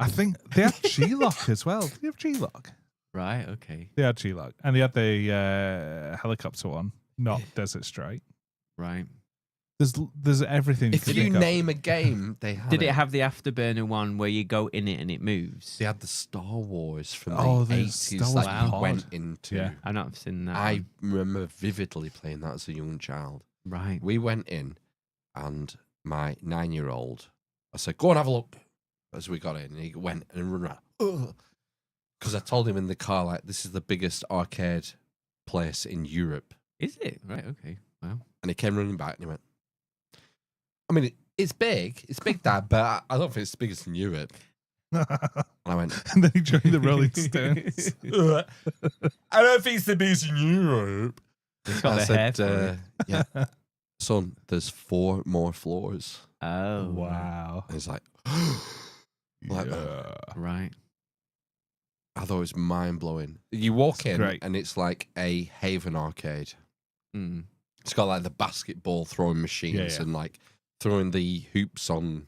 I think they had G-Lock as well. Did they have G-Lock? Right, okay. They had G-Lock. And they had the helicopter one, not Desert Strike. Right. There's everything. If you name a game, they had Did it have the Afterburner one where you go in it and it moves? They had the Star Wars from the the 80s Star Wars that you pod. went into. Yeah. I've not seen that. I remember vividly playing that as a young child. Right. We went in, and my 9-year-old, I said, go and have a look. As we got in, and he went and run around. Ugh. Because I told him in the car, like, this is the biggest arcade place in Europe. Is it? Right, okay. Wow. And he came running back and he went, I mean, it's big, Dad, but I don't think it's the biggest in Europe. And I went, and then he joined the Rolling Stones. I don't think it's the biggest in Europe. It's got I the hair said, for it. yeah, son, there's 4 more floors. Oh, wow. And he's like, like that. Right. I thought it was mind blowing. You walk in great. and it's like a Haven arcade. Mm. It's got like the basketball throwing machines and like throwing the hoops on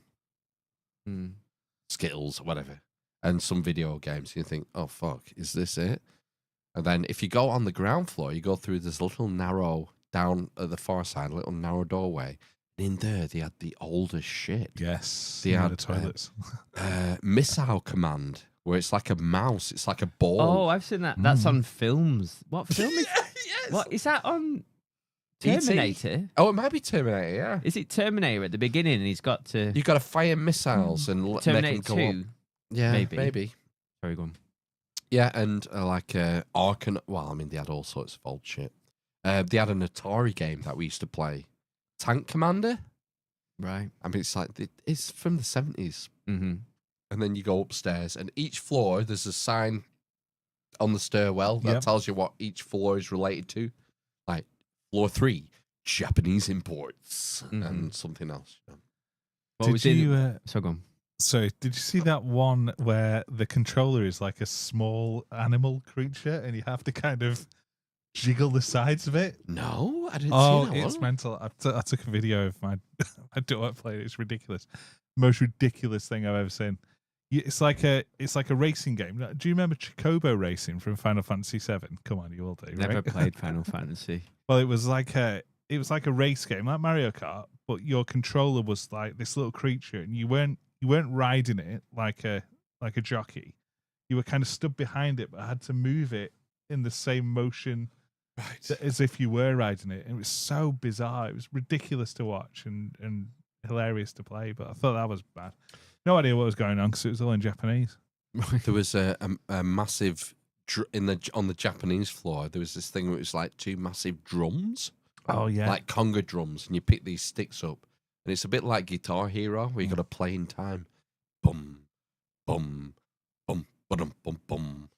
Skittles or whatever, and some video games. You think, oh fuck, is this it? And then if you go on the ground floor, you go through this little narrow down at the far side, little narrow doorway. And in there, they had the oldest shit. Yes, they had the toilets. Missile Command, where it's like a mouse, it's like a ball. Oh, I've seen that. That's on films. What film is yes. What is that on? E.T.? Terminator? Oh, it might be Terminator, yeah. Is it Terminator at the beginning and he's got to... You got to fire missiles and make them Terminator go 2? up. Yeah, maybe. Sorry, go on. Yeah, and like Arkan. Well, I mean, they had all sorts of old shit. They had an Atari game that we used to play, Tank Commander. Right. I mean, it's like it's from the 70s. Mm-hmm. And then you go upstairs, and each floor there's a sign on the stairwell that tells you what each floor is related to. Like floor 3, Japanese imports, and something else. So go on. So, did you see that one where the controller is like a small animal creature and you have to kind of jiggle the sides of it? No, I didn't Oh, see that it's one. mental. I took a video of my daughter playing it. It's ridiculous. Most ridiculous thing I've ever seen. It's like a racing game. Do you remember Chocobo Racing from Final Fantasy VII? Come on, you all do. Never right? played Final Fantasy. Well, it was like a race game, like Mario Kart, but your controller was like this little creature, and you weren't riding it like a jockey. You were kind of stood behind it, but had to move it in the same motion as if you were riding it. And it was so bizarre. It was ridiculous to watch and hilarious to play. But I thought that was bad. No idea what was going on because it was all in Japanese. There was a massive on the Japanese floor. There was this thing where it was like 2 massive drums. Oh yeah, like conga drums, and you pick these sticks up, and it's a bit like Guitar Hero where you got to play in time. Bum, bum, bum, bum, bum, bum,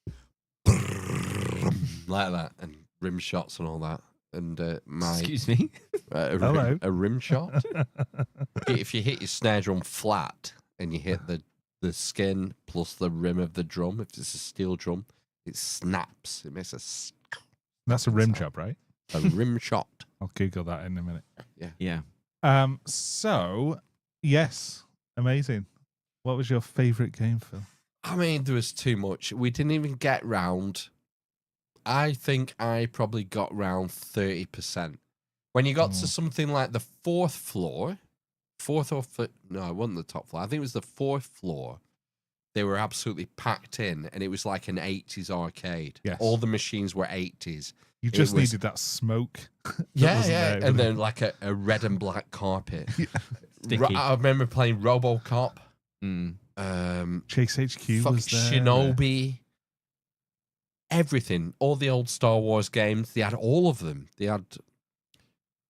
like that, and rim shots and all that. And Excuse me, a rim shot. If you hit your snare drum flat and you hit the skin plus the rim of the drum, if it's a steel drum, it snaps. It makes a. That's a rim job, right? A rim shot. I'll Google that in a minute. Yeah. So yes, amazing. What was your favourite game, Phil? I mean, there was too much. We didn't even get round. I think I probably got round 30%. When you got to something like the 4th floor, no, it wasn't the top floor. I think it was the 4th floor. They were absolutely packed in, and it was like an 80s arcade. Yes. All the machines were 80s. You just needed that smoke. Yeah. And then like a red and black carpet. Sticky. I remember playing RoboCop. Chase HQ fucking was there. Shinobi. Everything. All the old Star Wars games. They had all of them. They had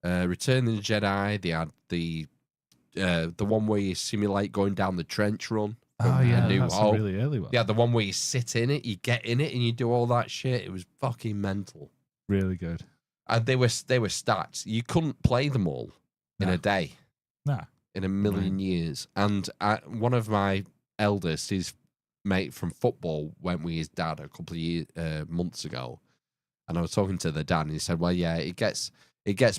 Return of the Jedi. They had the one where you simulate going down the trench run. Oh yeah, that's a really early one. Yeah, the one where you sit in it, you get in it, and you do all that shit. It was fucking mental. Really good. And they were stats. You couldn't play them all in a day. Nah. In a million years. And one of my eldest, his mate from football, went with his dad a couple of months ago. And I was talking to the dad, and he said, well, yeah, it gets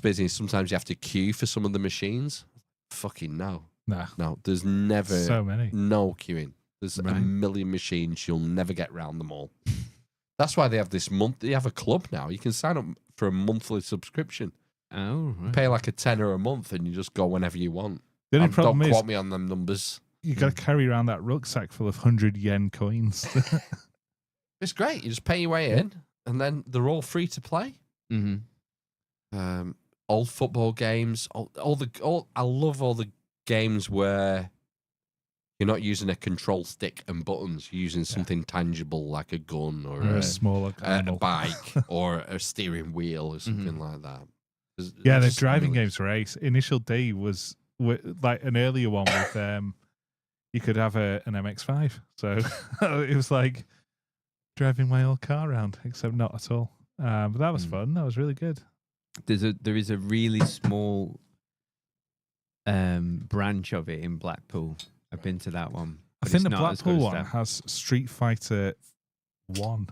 busy. Sometimes you have to queue for some of the machines. Fucking no. Nah. No, there's never so many. No queuing. There's a million machines. You'll never get round them all. That's why they have this month. They have a club now. You can sign up for a monthly subscription. Oh, right. Pay like $10 a month, and you just go whenever you want. The only problem don't is, quote me on them numbers. You got to carry around that rucksack full of 100 yen coins. It's great. You just pay your way in, and then they're all free to play. Mm-hmm. Old football games. I love all the games where You're not using a control stick and buttons. You're using something tangible like a gun or a smaller a bike or a steering wheel or something like that. Yeah, the driving games were ace. Initial D was like an earlier one with you could have an MX-5. So it was like driving my old car around, except not at all. But that was fun. That was really good. There is a really small branch of it in Blackpool. I've been to that one. I think the Blackpool one has Street Fighter 1.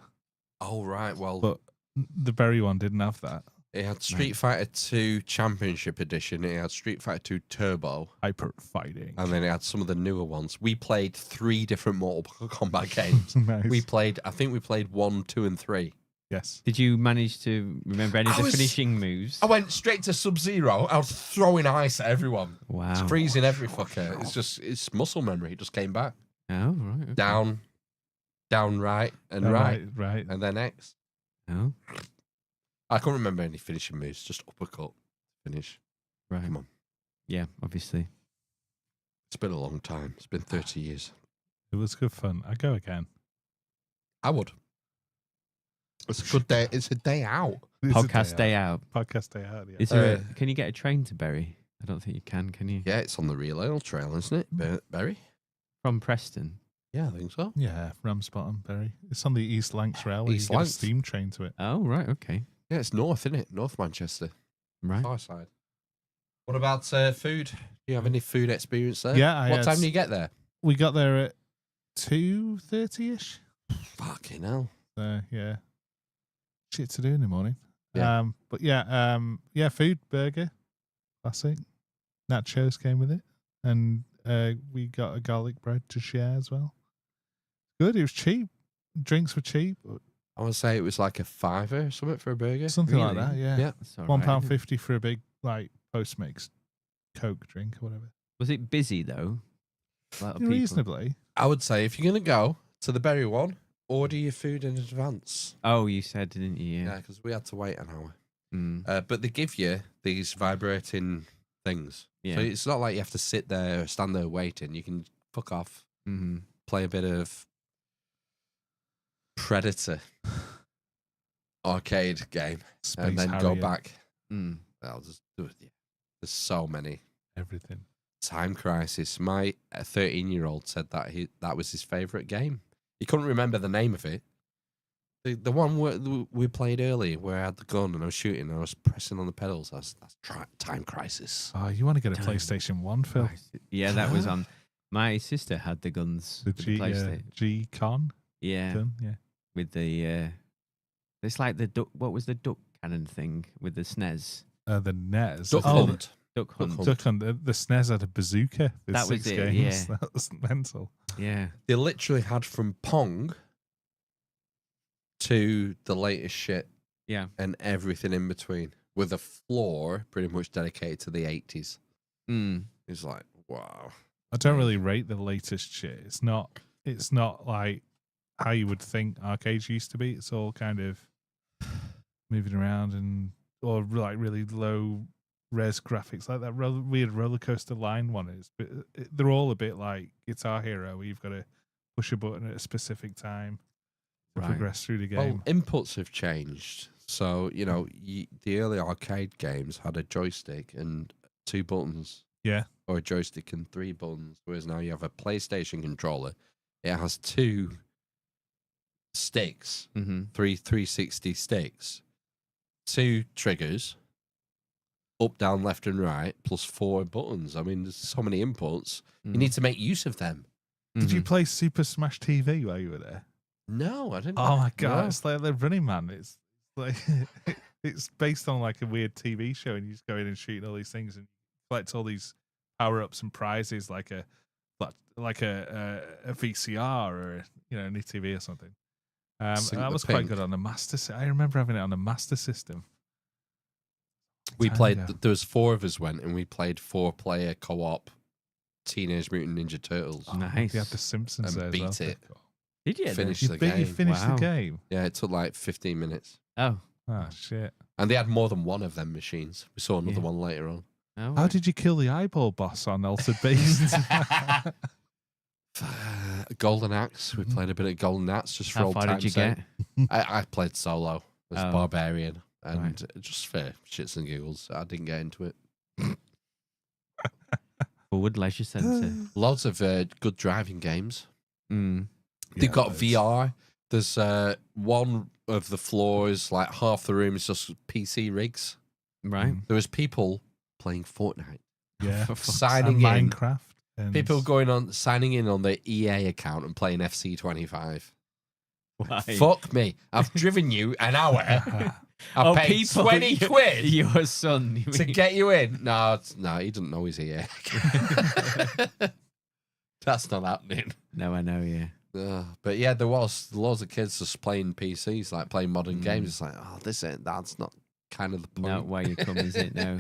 Oh, right. Well, but the Bury one didn't have that. It had Street Fighter 2 Championship Edition. It had Street Fighter 2 Turbo. Hyper Fighting. And then it had some of the newer ones. We played 3 different Mortal Kombat games. Nice. I think we played 1, 2, and 3. Yes. Did you manage to remember any of the finishing moves? I went straight to Sub-Zero. I was throwing ice at everyone. Wow. It's freezing every fucker. It's muscle memory. It just came back. Oh, right. Okay. Down, right, and right. And then X. Oh. I can't remember any finishing moves. Just uppercut, finish. Right. Come on. Yeah, obviously. It's been a long time. It's been 30 years. It was good fun. I'd go again. I would. It's a good day. It's a day out. Podcast day out. Podcast day out. Yeah. Is there can you get a train to Bury? I don't think you can you? Yeah, it's on the Real Trail, isn't it? Bury? From Preston. Yeah, I think so. Yeah, Ramsbottom, Bury. It's on the East Lancs Railway. East you get a Lancs. steam train to it. Oh, right, okay. Yeah, it's north, isn't it? North Manchester. Right. Far side. What about food? Do you have any food experience there? Yeah. What time do you get there? We got there at 2:30ish. Fucking hell. So, yeah. Shit to do in the morning. Yeah. But yeah, food, burger, classic. Nachos came with it. And we got a garlic bread to share as well. Good, it was cheap. Drinks were cheap. I would say it was like a £5 or something for a burger. Something like that, yeah. Yeah. £1.50 for a big, like, Postmates Coke drink or whatever. Was it busy, though? A lot of people. Reasonably. I would say if you're going to go to the Bury one, order your food in advance. Oh, you said, didn't you? Yeah, because we had to wait an hour. Mm. But they give you these vibrating things. Yeah. So it's not like you have to sit there or stand there waiting. You can fuck off, play a bit of Predator arcade game, and then go back. I'll just do it. Yeah. There's so many. Everything. Time Crisis. My 13-year-old said that that was his favourite game. He couldn't remember the name of it. The one we played earlier where I had the gun and I was shooting and I was pressing on the pedals. That's Time Crisis. Oh, you want to get a PlayStation 1, Phil? Yeah, that was on. My sister had the guns. The PlayStation. G-Con? Yeah. Gun, yeah. With the, it's like the duck, what was the duck cannon thing with the SNES? The NES. Duck Hunt. Duck Hunt. Duck Hunt. The SNES had a bazooka. With That was 6 it, games. yeah. That was mental. Yeah. They literally had from Pong to the latest shit. Yeah. And everything in between, with a floor pretty much dedicated to the 80s. It's like, wow. I don't really rate the latest shit. It's not like how you would think arcades used to be. It's all kind of moving around or like really low res graphics, like that weird roller coaster line one is. But they're all a bit like Guitar Hero, where you've got to push a button at a specific time to progress through the game. Well, inputs have changed. So, the early arcade games had a joystick and 2 buttons. Yeah. Or a joystick and 3 buttons. Whereas now you have a PlayStation controller. It has 2 sticks, 360 sticks, 2 triggers, up, down, left, and right, plus 4 buttons. I mean, there's so many inputs. You need to make use of them. Did you play Super Smash TV while you were there? No, I didn't. Oh my god, No. it's like the Running Man. It's like it's based on like a weird TV show, and you just go in and shoot all these things and collect all these power ups and prizes, like a VCR or an ETV or something. That was quite good on the Master. I remember having it on the Master System. We Time played. ago. There was 4 of us went, and we played 4-player co-op Teenage Mutant Ninja Turtles. Oh, Nice. You had the Simpsons And there beat as well. it. Did you? Finish You the beat- game. you finished Wow. the game. Yeah, it took like 15 minutes. Oh. Oh shit! And they had more than one of them machines. We saw another Yeah. one later on. Oh, How right. did you kill the eyeball boss on Altered Beast? Golden Axe. We played a bit of Golden Axe just for How old far did you time's get? sake. I played solo as Oh. Barbarian, and Right. just for shits and giggles, I didn't get into it. Forward Leisure Centre. Lots of good driving games. Mm. They've got loads. VR. There's one of the floors, like half the room is just PC rigs. Right. There was people playing Fortnite. Yeah. Signing and in. Minecraft. And People signing in on their EA account and playing FC25. Why? Fuck me. I've driven you an hour. I paid people, 20 quid Your son. You to mean? get you in. No, he doesn't know he's here. That's not happening. No, I know, yeah. But yeah, there was loads of kids just playing PCs, like playing modern games. It's like, that's not kind of the point. Not why you come, is it? No.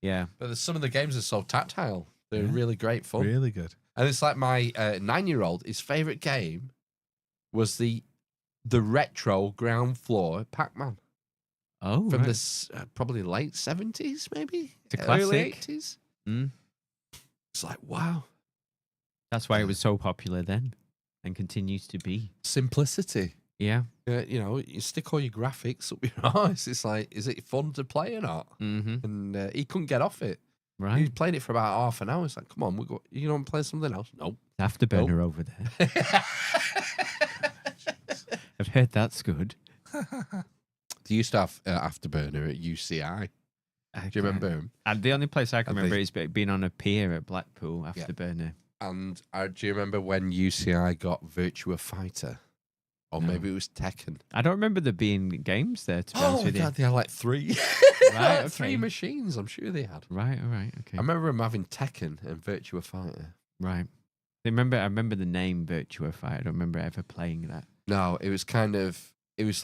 Yeah. But some of the games are so tactile. They're really great fun. Really good. And it's like my 9-year-old, his favourite game was the retro ground floor Pac-Man. Oh, From right. this probably late 70s, maybe? It's a Early classic. 80s. Mm. It's like, wow. That's why it was so popular then and continues to be. Simplicity. Yeah. You know, you stick all your graphics up your eyes. It's like, is it fun to play or not? Mm-hmm. And he couldn't get off it. He Right. played it for about half an hour. It's like, come on, you don't play something else? Nope. Afterburner over there. I've heard that's good. They used to have Afterburner at UCI. Do you remember him? And the only place I can And remember they- is being on a pier at Blackpool, Afterburner. And do you remember when UCI got Virtua Fighter? Or No. maybe it was Tekken. I don't remember there being games there, to be honest Oh, with you. God, they had like 3. Right, Like 3 okay. machines, I'm sure they had. Right, all right, okay. I remember them having Tekken and Virtua Fighter. Right. I remember the name Virtua Fighter. I don't remember ever playing that. No, it was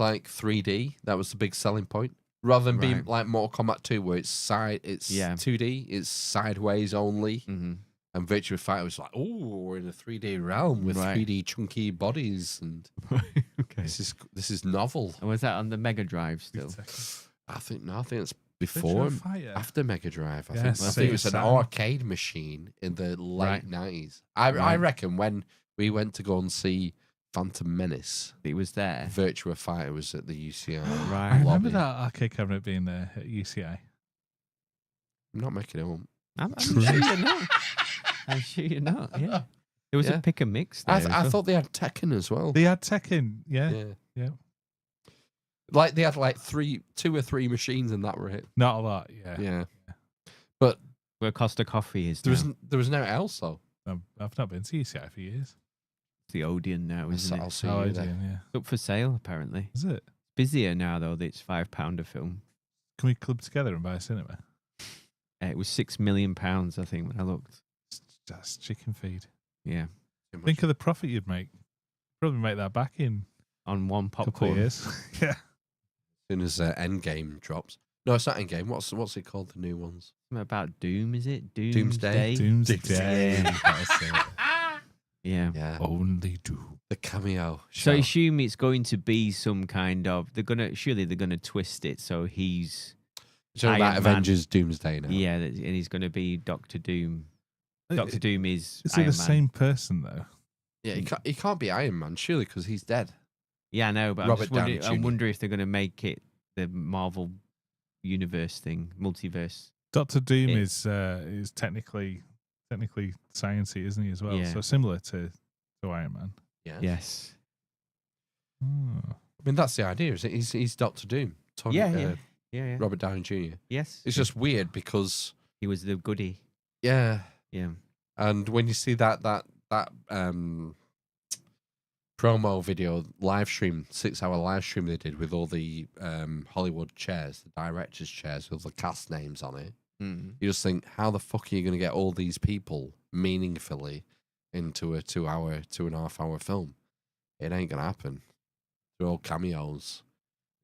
like 3D. That was the big selling point. Rather than being Right. like Mortal Kombat 2, where it's 2D, it's sideways only. Mm-hmm. And Virtua Fighter was like, oh, we're in a 3D realm with Right. 3D chunky bodies, and Okay. this is novel. And was that on the Mega Drive still? I think it's before, Virtua Fighter. after Mega Drive. I Yes, think it was an Sam. arcade machine in the late Right. 90s. I Right. reckon when we went to go and see Phantom Menace, It was there. Virtua Fighter was at the UCI. Right. I remember lobby. that arcade cabinet being there at UCI. I'm not making it up. I'm sure you're not. I'm sure you're not. Yeah. There was Yeah. a pick and mix there. I as well. thought they had Tekken as well. They had Tekken. Yeah. Yeah. Like they had like 2 or 3 machines, and that were it. Not a lot. Yeah. Yeah. But Where Costa Coffee is there now. was there was no else though. I've not been to UCI for years. It's the Odeon now, isn't I'll it? see Oh, you is there. it? Yeah. It's up for sale, apparently. Is it? Busier now, though, that it's £5 a film. Can we club together and buy a cinema? It was £6 million, I think, when I looked. That's chicken feed. Yeah. Think of the profit you'd make. Probably make that back in On one a couple of popcorn. years. Yeah. As soon as Endgame drops. No, it's not Endgame. What's it called? The new ones. Something about Doom, is it? Doomsday. Doomsday. Yeah. That's it. Yeah. Yeah. Only Doom. The cameo. So I show. assume it's going to be some kind of surely they're gonna twist it so he's So about Iron Man. Avengers Doomsday now. yeah, and he's gonna be Doctor Doom. Doctor Doom is Is Iron it the Man. same person though? Yeah, he can't be Iron Man, surely, because he's dead. Yeah, I know, but Robert Downey I Jr. wonder if they're gonna make it the Marvel universe thing, multiverse. Doctor Doom It- is technically sciencey, isn't he, as well? Yeah. So similar to Iron Man. Yeah. Yes. Oh. I mean, that's the idea, isn't it? He's Doctor Doom. Tony, Yeah. Robert Downey Jr. Yes. It's just weird because, He was the goodie. yeah. Yeah. And when you see that promo video live stream, 6-hour live stream they did with all the Hollywood chairs, the directors' chairs with all the cast names on it, Mm. you just think, how the fuck are you going to get all these people meaningfully into a 2.5 hour film? It ain't going to happen. They're all cameos.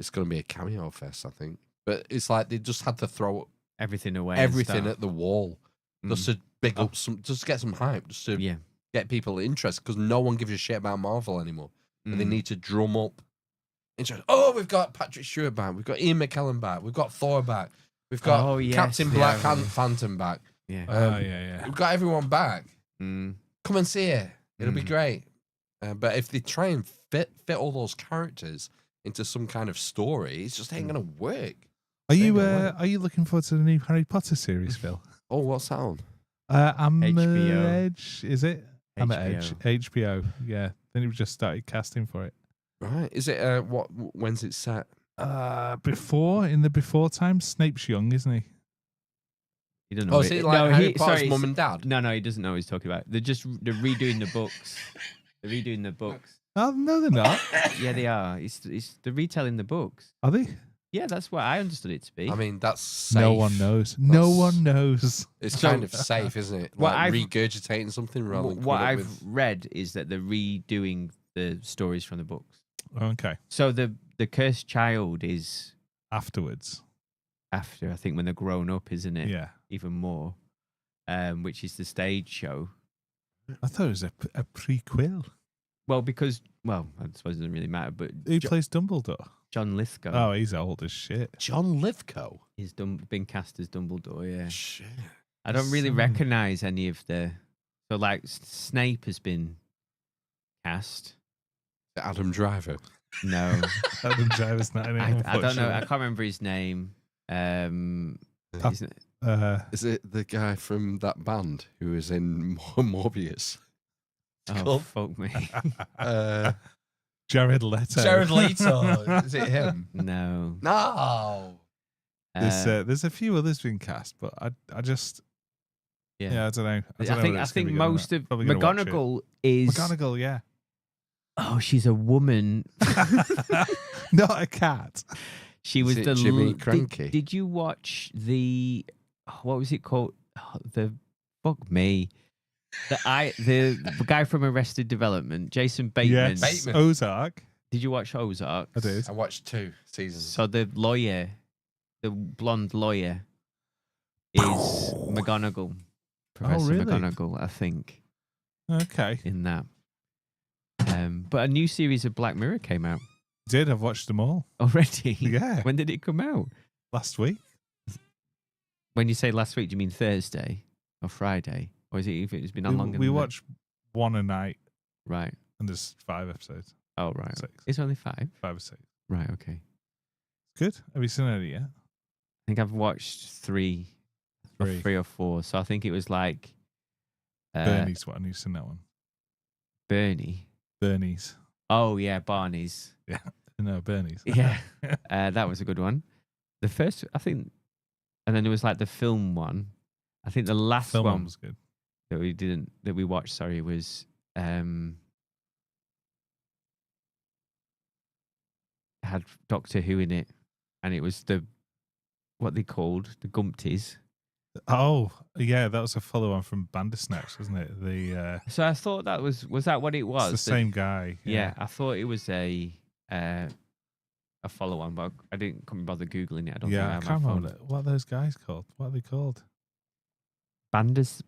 It's going to be a cameo fest, I think. But it's like they just had to throw Everything away. and everything start- at the wall just to big up just to get some hype, just to Yeah. get people interested, because no one gives a shit about Marvel anymore. And they Mm. need to drum up interest. Oh, we've got Patrick Stewart back. We've got Ian McKellen back. We've got Thor back. We've got Oh, yes, Captain yeah, Black I and remember. Phantom back. Yeah. Yeah. We've got everyone back. Mm. Come and see it. It'll be great. But if they try and fit all those characters into some kind of story, it just ain't gonna work. Are you looking forward to the new Harry Potter series, Phil? Oh, what's that on? HBO. Edge, is it? I'm at HBO. Edge. HBO. Yeah. Then you've just started casting for it. Right. Is it when's it set? In the before time, Snape's young, isn't he? He doesn't know. Is it like Harry Potter's mum and dad? No, he doesn't know what he's talking about. They're redoing the books. They're redoing the books. Oh no, they're not. Yeah, they are. They're retelling the books. Are they? Yeah, that's what I understood it to be. I mean, that's safe. No one knows. No one knows. It's kind of safe, isn't it? Like regurgitating something rather than what I've read is that they're redoing the stories from the books. Okay. So the cursed child is afterwards. After, I think, when they're grown up, isn't it? Yeah. Even more. Which is the stage show. I thought it was a prequel. Well, because I suppose it doesn't really matter. But who plays Dumbledore? John Lithgow. Oh, he's old as shit. John Lithgow. He's been cast as Dumbledore. Yeah. Shit. I don't really recognize any of the. So like Snape has been cast. Adam Driver. No, Adam Driver's not in it. I don't know. I can't remember his name. Is it the guy from that band who was in Morbius? Oh, fuck me. Jared Leto. Jared Leto. Is it him? No. No. There's a few others being cast, but I just I don't know. I think most of McGonagall is McGonagall. Yeah. Oh, she's a woman, not a cat. She was the Jimmy Cranky. Did you watch the what was it called? The fuck me. The guy from Arrested Development, Jason Bateman. Yes, Ozark. Did you watch Ozark? I did. I watched 2 seasons. So the lawyer, the blonde lawyer, is McGonagall. Professor really? McGonagall, I think. Okay. In that. But a new series of Black Mirror came out. I've watched them all. Already? Yeah. When did it come out? Last week. When you say last week, do you mean Thursday or Friday? Or is it if it's been on longer? We watch one a night. Right. And there's 5 episodes. Oh, right. 6. It's only 5? 5 or 6. Right, okay. Good. Have you seen any yet? I think I've watched 3 or 4. So I think it was like Bernie's one. You've seen that one. Bernie's. Oh, yeah, Barney's. Yeah. No, Bernie's. Yeah. That was a good one. The first, I think, and then there was like the film one. I think the last one was good. that we watched, sorry, was had Doctor Who in it, and it was what they called the Gumpties. Oh, yeah, that was a follow-on from Bandersnatch, wasn't it? So I thought that was that what it was? It's the same guy. Yeah, I thought it was a follow-on, but I didn't bother googling it. I don't think I I have can't my remember phone. what are those guys called. What are they called? Banders,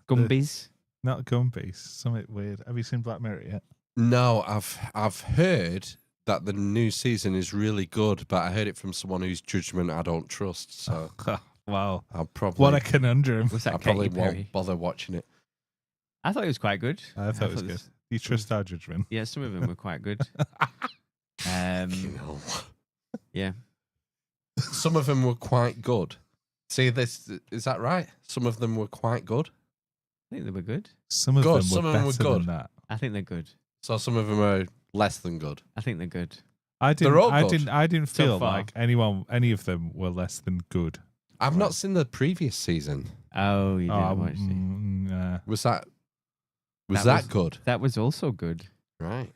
Gumbies. Not Gumbies. Something weird. Have you seen Black Mirror yet? No, I've heard that the new season is really good, but I heard it from someone whose judgment I don't trust. So wow, I'll probably what a conundrum. Was that I probably Katy Perry? won't bother watching it. I thought it was quite good. I thought it was good. You trust our judgment? Yeah, some of them were quite good. Yeah. Some of them were quite good. See, is that right? Some of them were quite good. I think they were good. Some of them were better than that. I think they're good. So some of them are less than good. I think they're good. I didn't So feel far. like any of them were less than good. I've not seen the previous season. Oh, you didn't watch it. Was that good? That was also good. Right.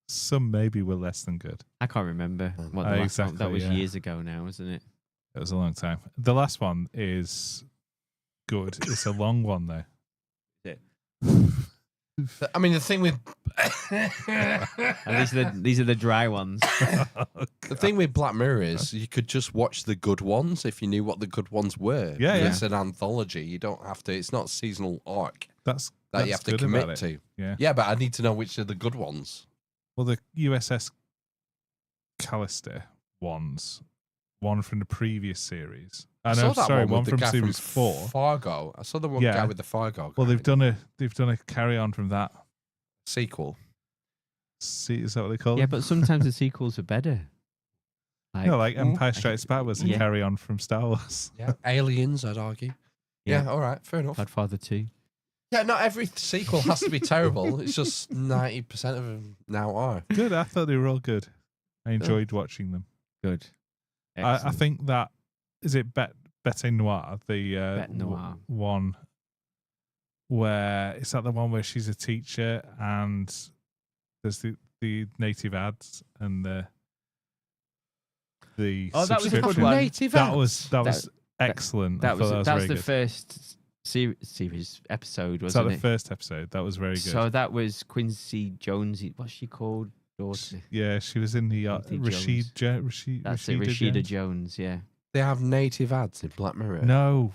Some maybe were less than good. I can't remember what the last exactly, one. That was yeah. years ago now, wasn't it? It was a long time. The last one is good. It's a long one though. I mean, the thing with And these are the dry ones. the thing with Black Mirror is you could just watch the good ones if you knew what the good ones were. Yeah, yeah. It's an anthology. You don't have to. It's not a seasonal arc That's that you have to good commit about it. to. Yeah. Yeah, but I need to know which are the good ones. Well, the USS Callister ones, one from the previous series, I saw know. that Sorry, one one with the from guy series from 4. Fargo. I saw the one Yeah. guy with the Fargo. Well, guy. they've done a carry on from that. Sequel. See, is that what they call Yeah, it? but sometimes the sequels are better. Like Empire Strikes Back was a Yeah. carry on from Star Wars. Yeah, Aliens, I'd argue. Yeah, all right, fair enough. Godfather 2. Yeah, not every sequel has to be terrible. It's just 90% of them now are. Good. I thought they were all good. I enjoyed watching them. Good. I think that is it. Bete Noir, the Bete Noir. one where is that the one where she's a teacher and there's the native ads and the Oh, that was a good subscription. one. Native That ads. was excellent. I That thought was very the good. first series episode, Was that wasn't the it? first episode? That was very good. So that was Quincy Jones. What's she called? Daughter. Yeah, she was in the Quincy Jones. That's it, Rashida Rashida Jones. Yeah. They have native ads in Black Mirror. No,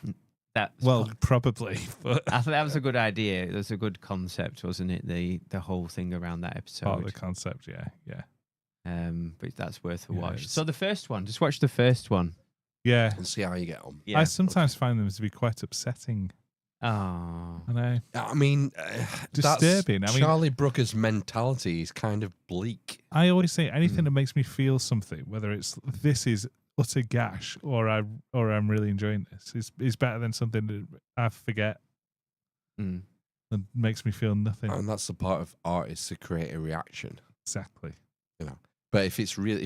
That's well, probably. But I thought that was a good idea. It was a good concept, wasn't it? The whole thing around that episode. part of the concept, yeah. But that's worth a Yeah, watch. it's- So the first one, just watch the first one. Yeah. And see how you get on. Yeah. I sometimes find them to be quite upsetting. Oh. I know. I mean, Disturbing. That's I mean- Charlie Brooker's mentality is kind of bleak. I always say anything that makes me feel something, whether it's this is utter gash or I'm really enjoying this, is better than something that I forget Mm. and makes me feel nothing. And that's the part of art, is to create a reaction. Exactly. You know. But if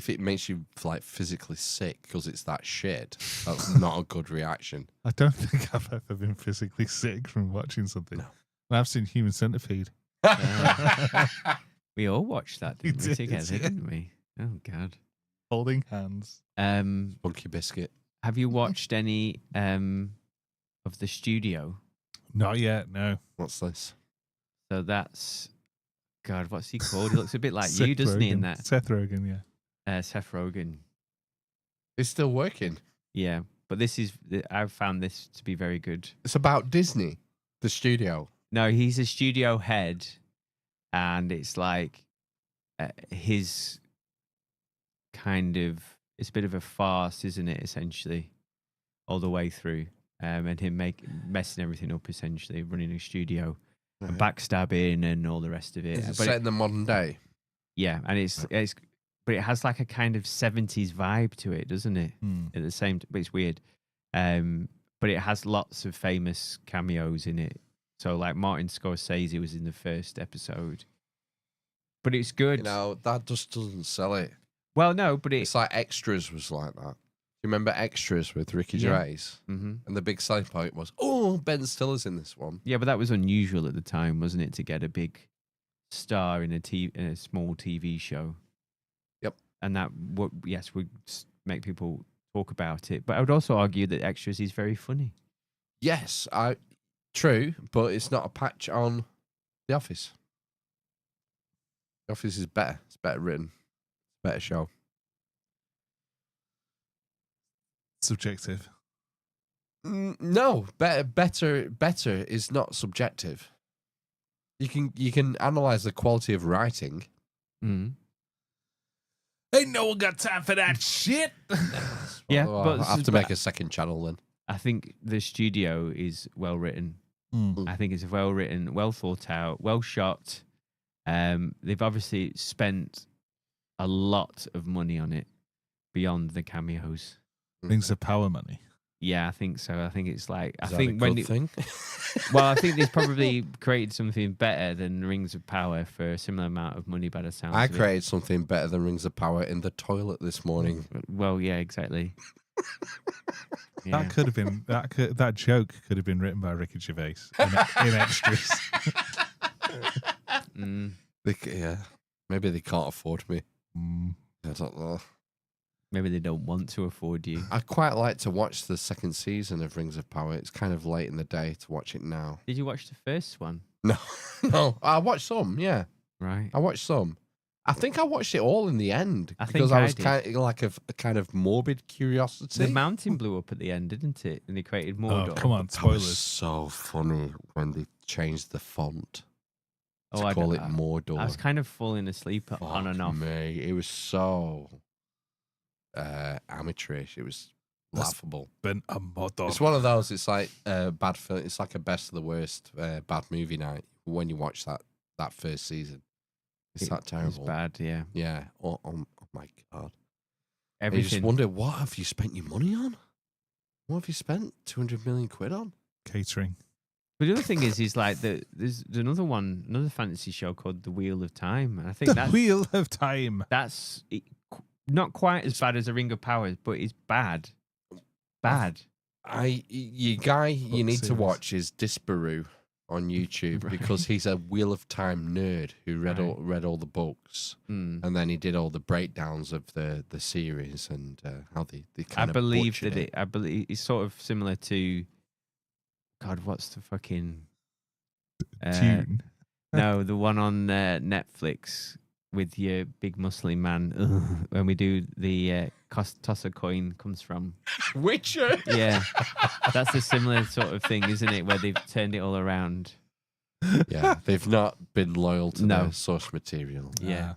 it makes you like physically sick because it's that shit, that's not a good reaction. I don't think I've ever been physically sick from watching something. No. I've seen Human Centipede. We all watched that, We didn't we, did, together, yeah. didn't we? Oh God. Holding hands. Bunky Biscuit. Have you watched any of The Studio? Not yet, no. What's this? So that's God. What's he called? He looks a bit like Seth you, doesn't he? In Rogen. that Seth Rogen, yeah. Seth Rogen. It's still working. Yeah, but this is. I've found this to be very good. It's about Disney, the studio. No, he's a studio head, and it's like his kind of. It's a bit of a farce, isn't it? Essentially, all the way through, and him messing everything up. Essentially, running a studio, and backstabbing, and all the rest of it. Is it But set in the modern day? yeah, and it's but it has like a kind of 70s vibe to it, doesn't it? At the same, but it's weird. But it has lots of famous cameos in it. So like Martin Scorsese was in the first episode. But it's good. You know, that just doesn't sell it. Well, no, but It's like Extras was like that. Do you remember Extras with Ricky Yeah. Gervais? Mm-hmm. And the big selling point was, oh, Ben Stiller's in this one. Yeah, but that was unusual at the time, wasn't it, to get a big star in a small TV show. Yep. And that would make people talk about it. But I would also argue that Extras is very funny. Yes, true, but it's not a patch on The Office. The Office is better. It's better written. Better show. Subjective. No, better is not subjective. You can analyze the quality of writing. Mm. Ain't no one got time for that shit. Yeah, Well, but I'll have to make a second channel then. I think The Studio is well written. I think it's well written, well thought out, well shot. They've obviously spent a lot of money on it beyond the cameos. Rings of Power money. Yeah, I think so. I think it's like Is I that think a when good thing? well, I think they've probably created something better than Rings of Power for a similar amount of money by the sound. I created something better than Rings of Power in the toilet this morning. Well, yeah, exactly. That could have been that joke could have been written by Ricky Gervais in Extras. Yeah, maybe they can't afford me. I don't know. Maybe they don't want to afford you. I quite like to watch the second season of Rings of Power. It's kind of late in the day to watch it now. Did you watch the first one? No, I watched some. Yeah, right. I watched some. I think I watched it all in the end I think because I I was did. kind of like a kind of morbid curiosity. The mountain blew up at the end, didn't it? And they created Mordor. Oh, come on, That was spoilers. so funny when they changed the font to I call don't- it Mordor. I was kind of falling asleep on and Fuck off. me. It was so amateurish. It was laughable. Been a mother. It's one of those. It's like bad film. It's like a best of the worst bad movie night when you watch that first season. It's that terrible. It's bad, yeah. Yeah. Oh my god. Everything. You just wonder, what have you spent your money on? What have you spent 200 million quid on? Catering. But the other thing is like there's another fantasy show called The Wheel of Time, and I think The Wheel of Time. That's not quite as bad as A Ring of Power, but it's bad. Bad. You need to watch is Disparu on YouTube because he's a Wheel of Time nerd who read all the books, and then he did all the breakdowns of the series and how they kind of butchered it. I believe it's sort of similar to God. What's the fucking Tune? No, the one on Netflix with your big muscly man. When we do the toss a coin comes from Witcher. Yeah, that's a similar sort of thing, isn't it? Where they've turned it all around. Yeah, they've not been loyal to the source material. Yeah,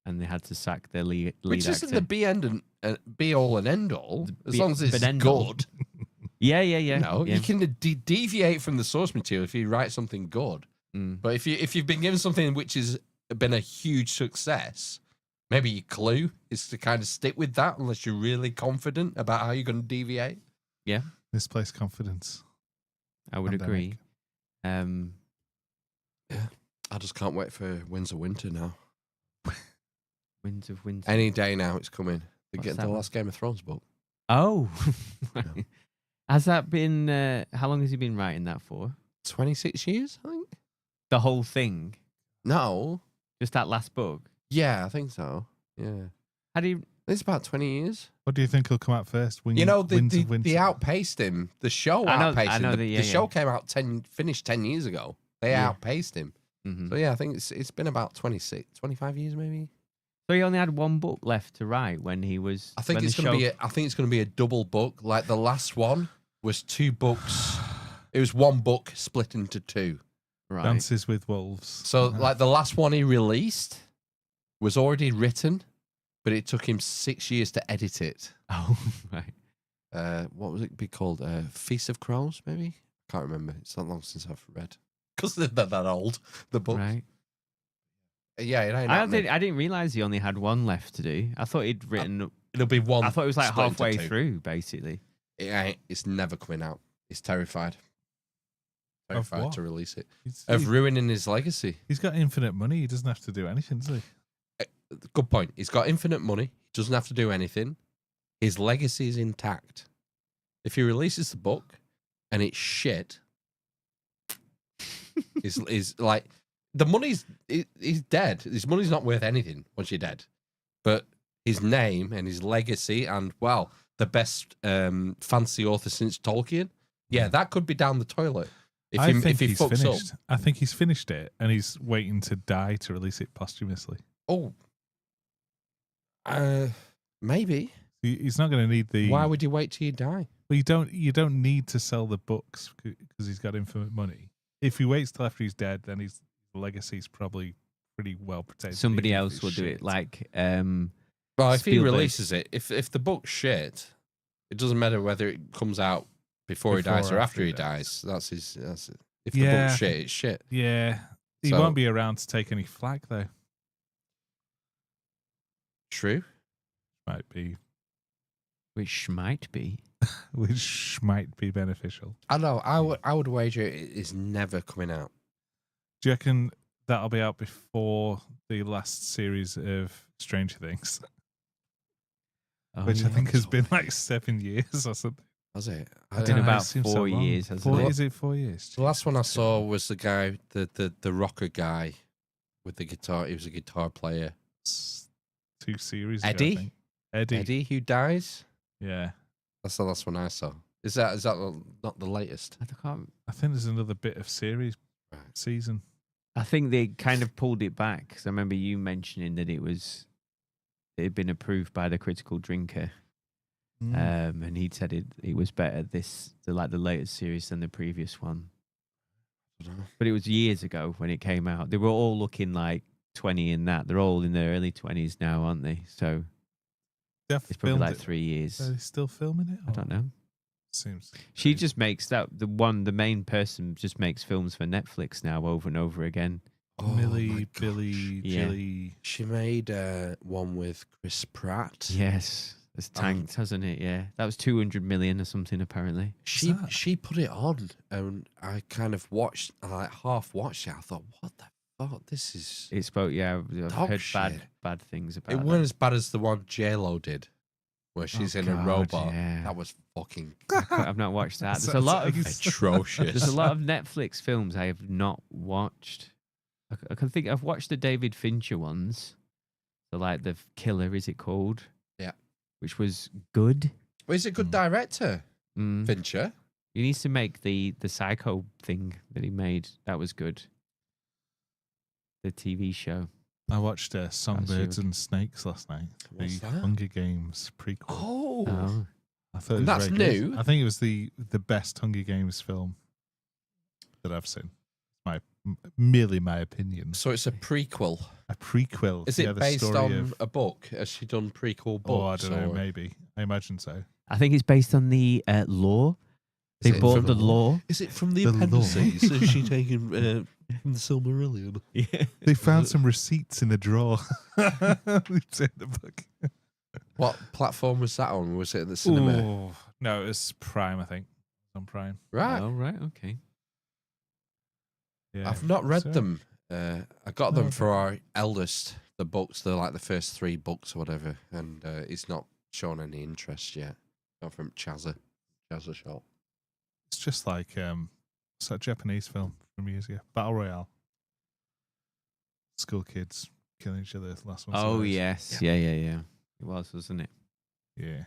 and they had to sack their lead which actor. isn't the be all and end all. As long as it's good. Yeah. You can deviate from the source material if you write something good. But if you've been given something which has been a huge success, maybe your clue is to kind of stick with that unless you're really confident about how you're going to deviate. Yeah, misplaced confidence. I would agree. Yeah, I just can't wait for Winds of Winter now. Winds of Winter. Any day now, it's coming. They're What's getting that the one? last Game of Thrones book. Oh, Yeah. has that been? How long has he been writing that for? 26 years, I think. The whole thing, No. just that last book. Yeah, I think so. Yeah. How do you? It's about 20 years. What do you think will come out first? You know, Winds of Winter? they outpaced him. The show I know outpaced him. that, The show came out finished 10 years ago. They outpaced him. Mhm. So yeah, I think it's been about 25 years maybe. So he only had one book left to write when he was. I think when it's the going to show- be I think it's going to be a double book. Like the last one was 2 books. It was 1 book split into 2. right. Dances with Wolves. So like the last one he released was already written, but it took him 6 years to edit it. Oh, right. What was it be called? Feast of Crows, maybe? Can't remember. It's that long since I've read. Because they're that old, the book. Right. Yeah, it ain't happening. I didn't realize he only had one left to do. I thought he'd written. It'll be 1. I thought it was like split into halfway 2. through, basically. It ain't. It's never coming out. He's terrified. Terrified what? to release it. He's Of ruining his legacy. He's got infinite money. He doesn't have to do anything, does he? Good point. He's got infinite money. He doesn't have to do anything. His legacy is intact. If he releases the book and it's shit, is like the money's he's dead. His money's not worth anything once you're dead. But his name and his legacy and well, the best fantasy author since Tolkien, yeah, that could be down the toilet. If I he think he's fucks finished. up. I think he's finished it, and he's waiting to die to release it posthumously. Oh, maybe. He's not going to need the. Why would you wait till you die? Well, you don't need to sell the books because he's got infinite money. If he waits till after he's dead, then his legacy's probably pretty well protected. Somebody even if else it's will do shit. it. Like, Well, if he Spielberg. releases it, if the book's shit, it doesn't matter whether it comes out before he dies or after he dies. That's it. If the book's shit, it's shit. Yeah, he So- won't be around to take any flack though. True. Might be, which might be. which might be beneficial. I know. I would wager it is never coming out. Do you reckon that'll be out before the last series of Stranger Things, which I think has been like 7 years or something? Was it? It's been know, about it seems 4 so long. years, hasn't it? Is it 4 years? The last one I saw was the guy, the rocker guy with the guitar. He was a guitar player. 2 series. Eddie? Ago, I think. Eddie, who dies. Yeah. That's the last one I saw. Is that not the latest? I think there's another bit of series season. I think they kind of pulled it back because I remember you mentioning that it had been approved by the critical drinker, and he'd said it was better the latest series than the previous one. But it was years ago when it came out. They were all looking like 20 in that. They're all in their early 20s now, aren't they? So It's probably like 3 years. Are they still filming it? I don't know. Seems She just makes the main person just makes films for Netflix now over and over again. Millie, Billy, Yeah. Jilly. She made one with Chris Pratt. Yes. It's tanked, hasn't it? Yeah. That was 200 million or something, apparently. She put it on, and I kind of watched, half watched it. I thought, what the fuck? This is. It's about, I've dog heard shit. bad things about It that. wasn't as bad as the one J-Lo did, where she's in a God, robot. yeah. That was fucking I've not watched that. There's a lot of atrocious. There's a lot of Netflix films I have not watched. I can think I've watched the David Fincher ones. So like The Killer, is it called? Yeah. Which was good. Well, he's a good director, Fincher. He needs to make the Psycho thing that he made. That was good. The TV show. I watched Songbirds and Snakes last night. What's the that? Hunger Games prequel. Oh. I thought it was And that's very good. new? I think it was the best Hunger Games film that I've seen. Merely my opinion. So it's a prequel. A prequel. Is yeah, it the based story on of, a book? Has she done prequel books? Oh, I don't know. or- Maybe. I imagine so. I think it's based on the law. Is They it bought from the law. Is it from the The law? appendices? Is she taken from the Silmarillion? Yeah. They found some receipts in a drawer. It's in the book. What platform was that on? Was it at the cinema? Ooh, no, it was Prime, I think. On Prime. Right. Oh, right. Okay. Yeah. I've not read So- them. I got them for our eldest, the books. They're like the first 3 books or whatever, and he's not shown any interest yet. Not from Chazza Shop. It's just like it's that Japanese film from years ago. Battle Royale. School kids killing each other. Last one. Oh, yes. Yeah. It was, wasn't it? Yeah.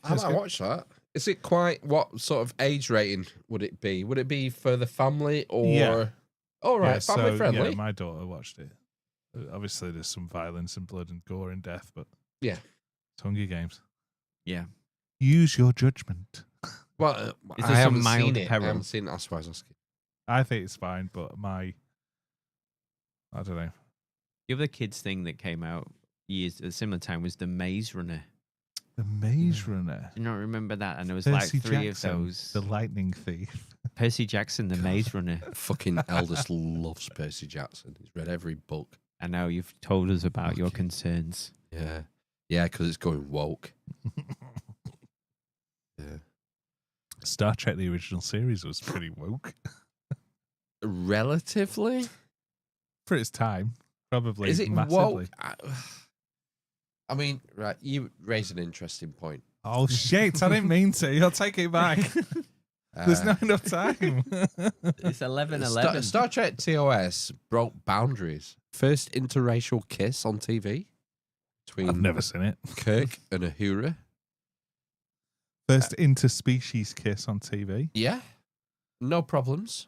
I might watch that. Is it quite, what sort of age rating would it be? Would it be for the family or? Yeah. All right, Yeah, family so, friendly. Yeah, my daughter watched it. Obviously, there's some violence and blood and gore and death, but Yeah. it's Hunger Games. Yeah. Use your judgment. Well, Is I there some haven't mild seen it. I peril? haven't seen it. That's why I was asking. I think it's fine, but I don't know. The other kids thing that came out years at a similar time was the Maze Runner. The Maze Runner. Do you not remember that? And there was Percy like 3 Jackson, of those. The Lightning Thief. Percy Jackson, the Maze Runner. Fucking eldest loves Percy Jackson. He's read every book. I know you've told us about your concerns. Yeah. Yeah, because it's going woke. Yeah. Star Trek, the original series, was pretty woke. Relatively? For its time. Probably Is it massively. woke? I mean, right, you raise an interesting point. Oh, shit. I didn't mean to. I'll take it back. There's not enough time. It's 11:11. Star Trek TOS broke boundaries. First interracial kiss on TV between I've never seen it. Kirk and Uhura. First interspecies kiss on TV. Yeah, no problems.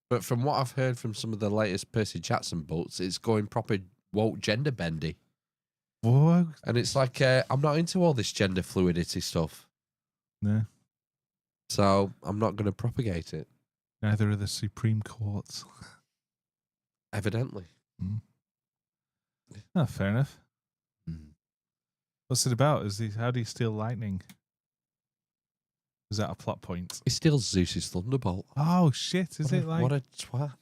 But from what I've heard from some of the latest Percy Jackson books, it's going proper woke gender bendy. Whoa. And it's like, I'm not into all this gender fluidity stuff. No. So I'm not going to propagate it. Neither are the Supreme Courts. Evidently. Oh, fair enough. What's it about? How do you steal lightning? Is that a plot point? He steals Zeus's thunderbolt. Oh shit! Is it like What a twat.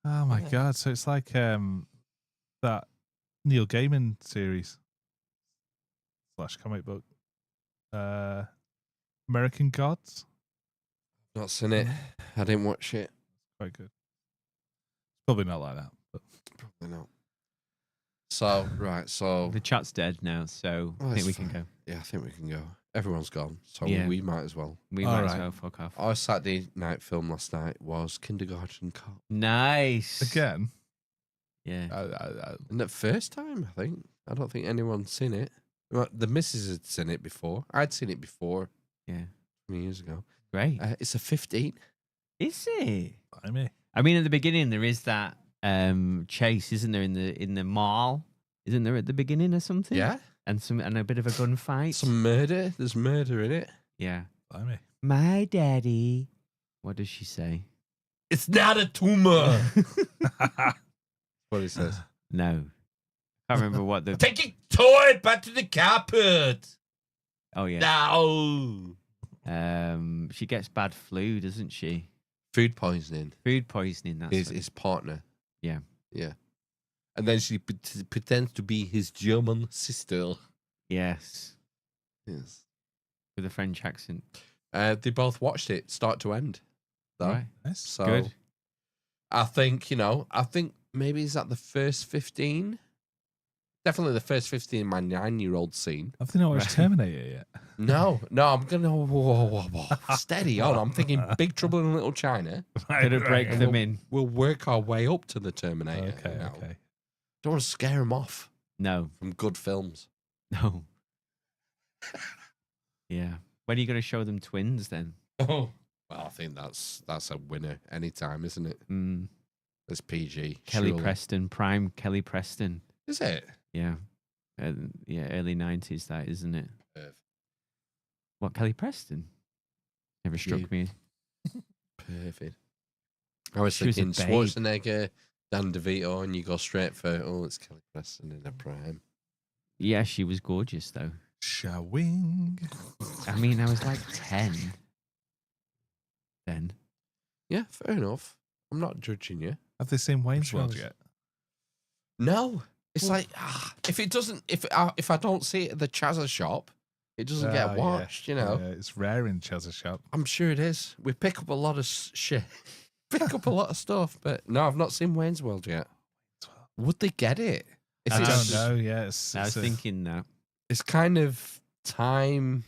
Oh my god! So it's like that Neil Gaiman series / comic book, American Gods. Not seen it. I didn't watch it. Quite good. Probably not like that, but Probably not. So, right, so... The chat's dead now, so I think we can go. Yeah, I think we can go. Everyone's gone, so Yeah. we might as well. We might as well fuck off. Our Saturday night film last night was Kindergarten Cop. Nice. again, Yeah. And the first time, I think. I don't think anyone's seen it. Well, the missus had seen it before. I'd seen it before. Yeah. 20 years ago. Great. It's a 15. Is it? I mean, at the beginning there is that chase, isn't there, in the mall? Isn't there at the beginning or something? Yeah. And a bit of a gunfight. Some murder. There's murder in it. Yeah. I mean, My daddy. What does she say? It's not a tumor. What he says. No. can't remember what the. Take your toy back to the carpet. Oh yeah. No. She gets bad flu, doesn't she? Food poisoning. Food poisoning. That's what His partner. Yeah. Yeah. And then she pretends to be his German sister. Yes. Yes. With a French accent. They both watched it start to end. Though. Right. Nice. So Good. I think maybe is that the first 15? Definitely the first 15 in my 9-year-old scene. Have they not watched Terminator yet? No, I'm gonna whoa. Steady on. I'm thinking Big Trouble in Little China. Gonna break them in. We'll work our way up to the Terminator. Okay, you know. okay. Don't want to scare them off No. from good films. No. Yeah. When are you going to show them twins then? Oh, well, I think that's a winner anytime, isn't it? Mm. It's PG. Kelly surely. Preston, prime Kelly Preston. Is it? Yeah. Early 90s, that, isn't it? What, Kelly Preston? Never struck me. Perfect. I was She was a thinking babe. Schwarzenegger, Dan DeVito, and you go straight for, it's Kelly Preston in her prime. Yeah, she was gorgeous, though. Shawing. I mean, I was like 10 then. Yeah, fair enough. I'm not judging you. Have they seen Wayne's World sure. yet? No. It's like, if I don't see it at the Chazza shop, it doesn't get watched, you know. Yeah, it's rare in Chazza shop. I'm sure it is. We pick up a lot of shit. Pick up a lot of stuff, but no, I've not seen Wayne's World yet. Would they get it? I don't know. Yes, I was thinking that. It's kind of time.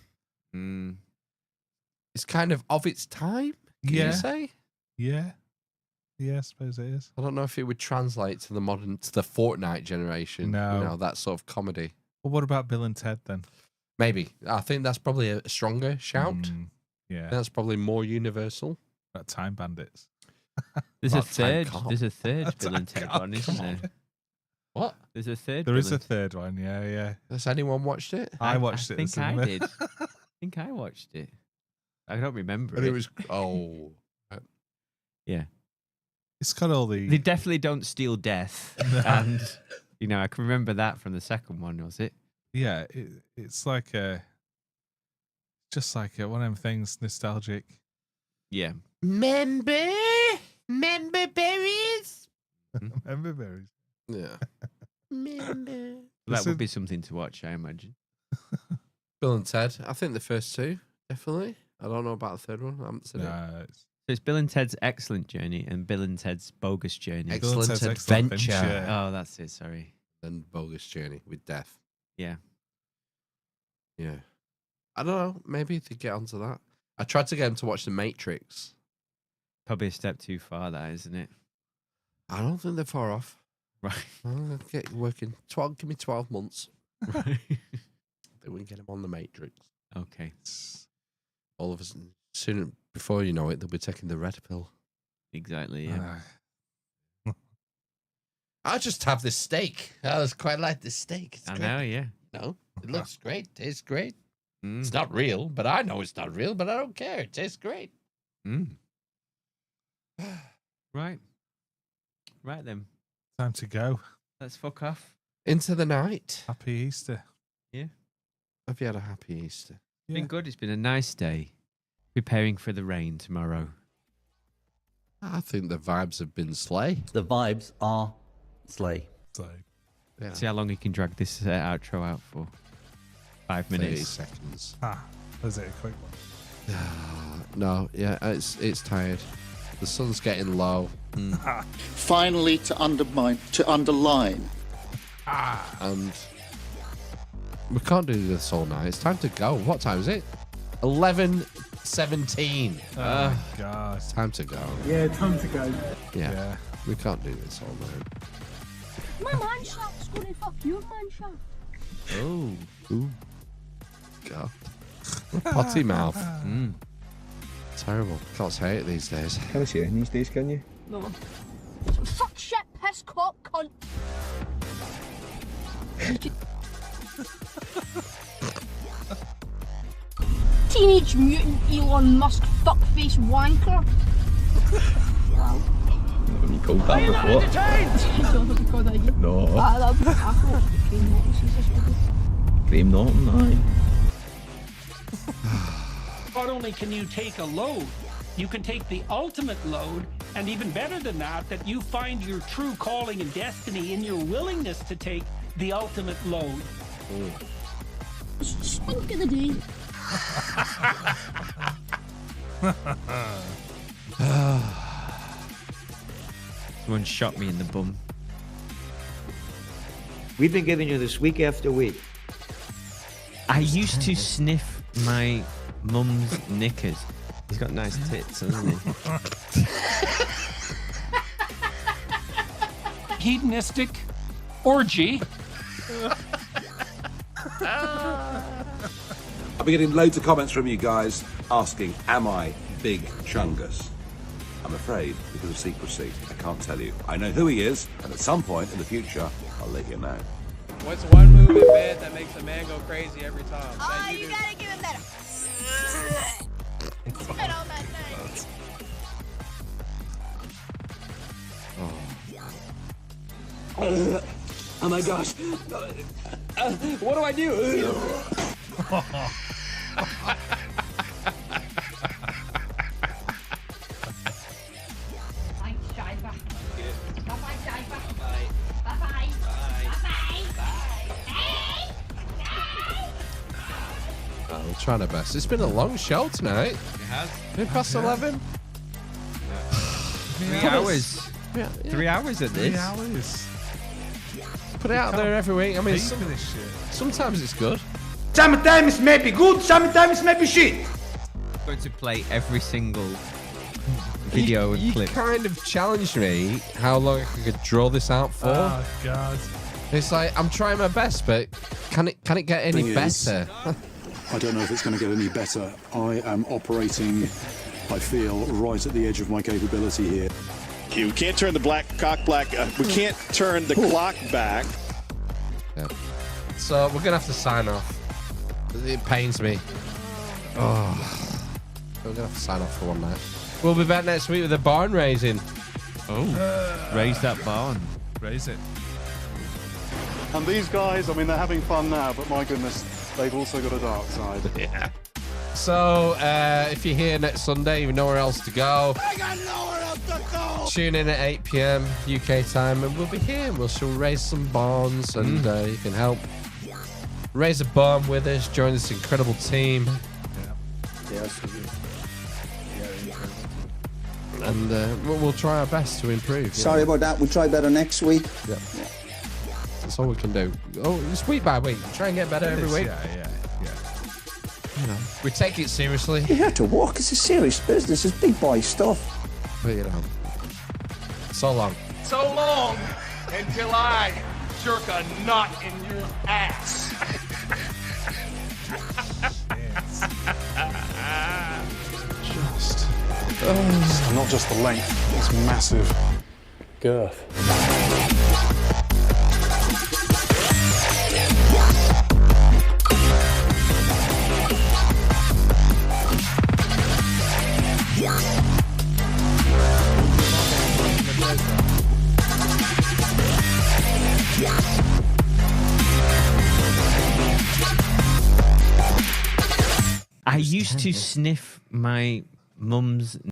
It's kind of its time. Can you say? Yeah. Yeah, I suppose it is. I don't know if it would translate to the Fortnite generation. No. You know, that sort of comedy. Well, what about Bill and Ted then? Maybe. I think that's probably a stronger shout. Yeah. That's probably more universal. About Time Bandits. There's Well, a third. Time Cop. There's a third Bill Time and Ted Cop, one, isn't come there? on. What? There's a third. There Bill is a and- third one. Yeah, yeah. Has anyone watched it? I watched it. I at the think I cinema. did. I think I watched it. I don't remember And it. it was Yeah. It's got all the. They definitely don't steal death, and I can remember that from the second one. Was it? Yeah, it's like just like one of them things, nostalgic. Yeah. Member berries. Member berries. Yeah. Member. That would be something to watch, I imagine. Bill and Ted. I think the first two, definitely. I don't know about the third one. I haven't seen it. No, So it's Bill and Ted's Excellent Journey and Bill and Ted's Bogus Journey. Excellent Ted's Adventure. Excellent Adventure. Oh, that's it. Sorry. And Bogus Journey with Death. Yeah. Yeah. I don't know. Maybe they get onto that. I tried to get him to watch The Matrix. Probably a step too far, that, isn't it? I don't think they're far off. Right. I'll get working. Give me 12 months. Right. Then we can get him on The Matrix. Okay. All of us, soon before you know it, they'll be taking the red pill. Exactly. Yeah. I'll just have this steak. I was quite like this steak. It's I great. know. Yeah. No, it looks great. Tastes great. Mm. It's not real, but I know it's not real, but I don't care. It tastes great. Mm. Right. Right then. Time to go. Let's fuck off. Into the night. Happy Easter. Yeah. Have you had a happy Easter? It's been good. It's been a nice day. Preparing for the rain tomorrow. I think the vibes have been slay. The vibes are slay. Yeah. See how long you can drag this outro out for. 5 30 minutes. seconds. Was it a quick one? No, yeah, it's tired. The sun's getting low. Finally, to underline. And we can't do this all night. It's time to go. What time is it? 11:17. Oh, God. It's time to go. Yeah, time to go. Yeah. We can't do this all night. My man shark's gonna fuck your man shark. Oh. Ooh. God. Potty mouth. Terrible. Can't say it these days. Can I say it these days, can you? No. Fuck, shit, piss, cock, cunt. Teenage Mutant Elon Musk fuckface wanker. No, Have you called that before? No. Graham Norton, aye. Not only can you take a load, you can take the ultimate load, and even better than that, that you find your true calling and destiny in your willingness to take the ultimate load. Spunk of the day. Someone shot me in the bum. We've been giving you this week after week. I used to sniff my mum's knickers. He's got nice tits, hasn't he? Hedonistic orgy. I've been getting loads of comments from you guys asking, am I Big Chungus? I'm afraid, because of secrecy, I can't tell you. I know who he is, and at some point in the future, I'll let you know. What's one move in bed that makes a man go crazy every time? Oh, you gotta give him that. Spit on that thing. Oh my gosh. What do I do? Oh, we're trying our best. It's been a long show tonight. It has. Been past 11. 3 hours. 3 hours at this. 3 hours. Put it out there every week. I mean, Pay for this shit. sometimes it's good. Sometimes it may be good, sometimes it may be shit. I'm going to play every single video and you clip. kind of challenged me how long I could draw this out for. Oh God. It's like I'm trying my best, but can it get any Thing is, better? I don't know if it's going to get any better. I am operating, I feel, right at the edge of my capability here. We can't turn the we can't turn the clock back. Yeah. So we're gonna have to sign off. It pains me. Oh, we're gonna have to sign off for one night. We'll be back next week with a barn raising. Oh, raise that barn. Raise it. And these guys, I mean, they're having fun now, but my goodness, they've also got a dark side. Yeah. So if you're here next Sunday, you've nowhere else to go. I got nowhere else to go. Tune in at 8 p.m. UK time, and we'll be here. We'll raise some barns, and you can help raise a barn with us. Join this incredible team. Yeah. And we'll try our best to improve. Sorry about that. We'll try better next week. Yeah. That's all we can do. Oh, it's week by week. Try and get better every week. Yeah. You know, we take it seriously. You have to walk. It's a serious business. It's big boy stuff. But you know, so long. So long until I jerk a knot in your ass. Not just the length, it's massive girth. I used to sniff my mum's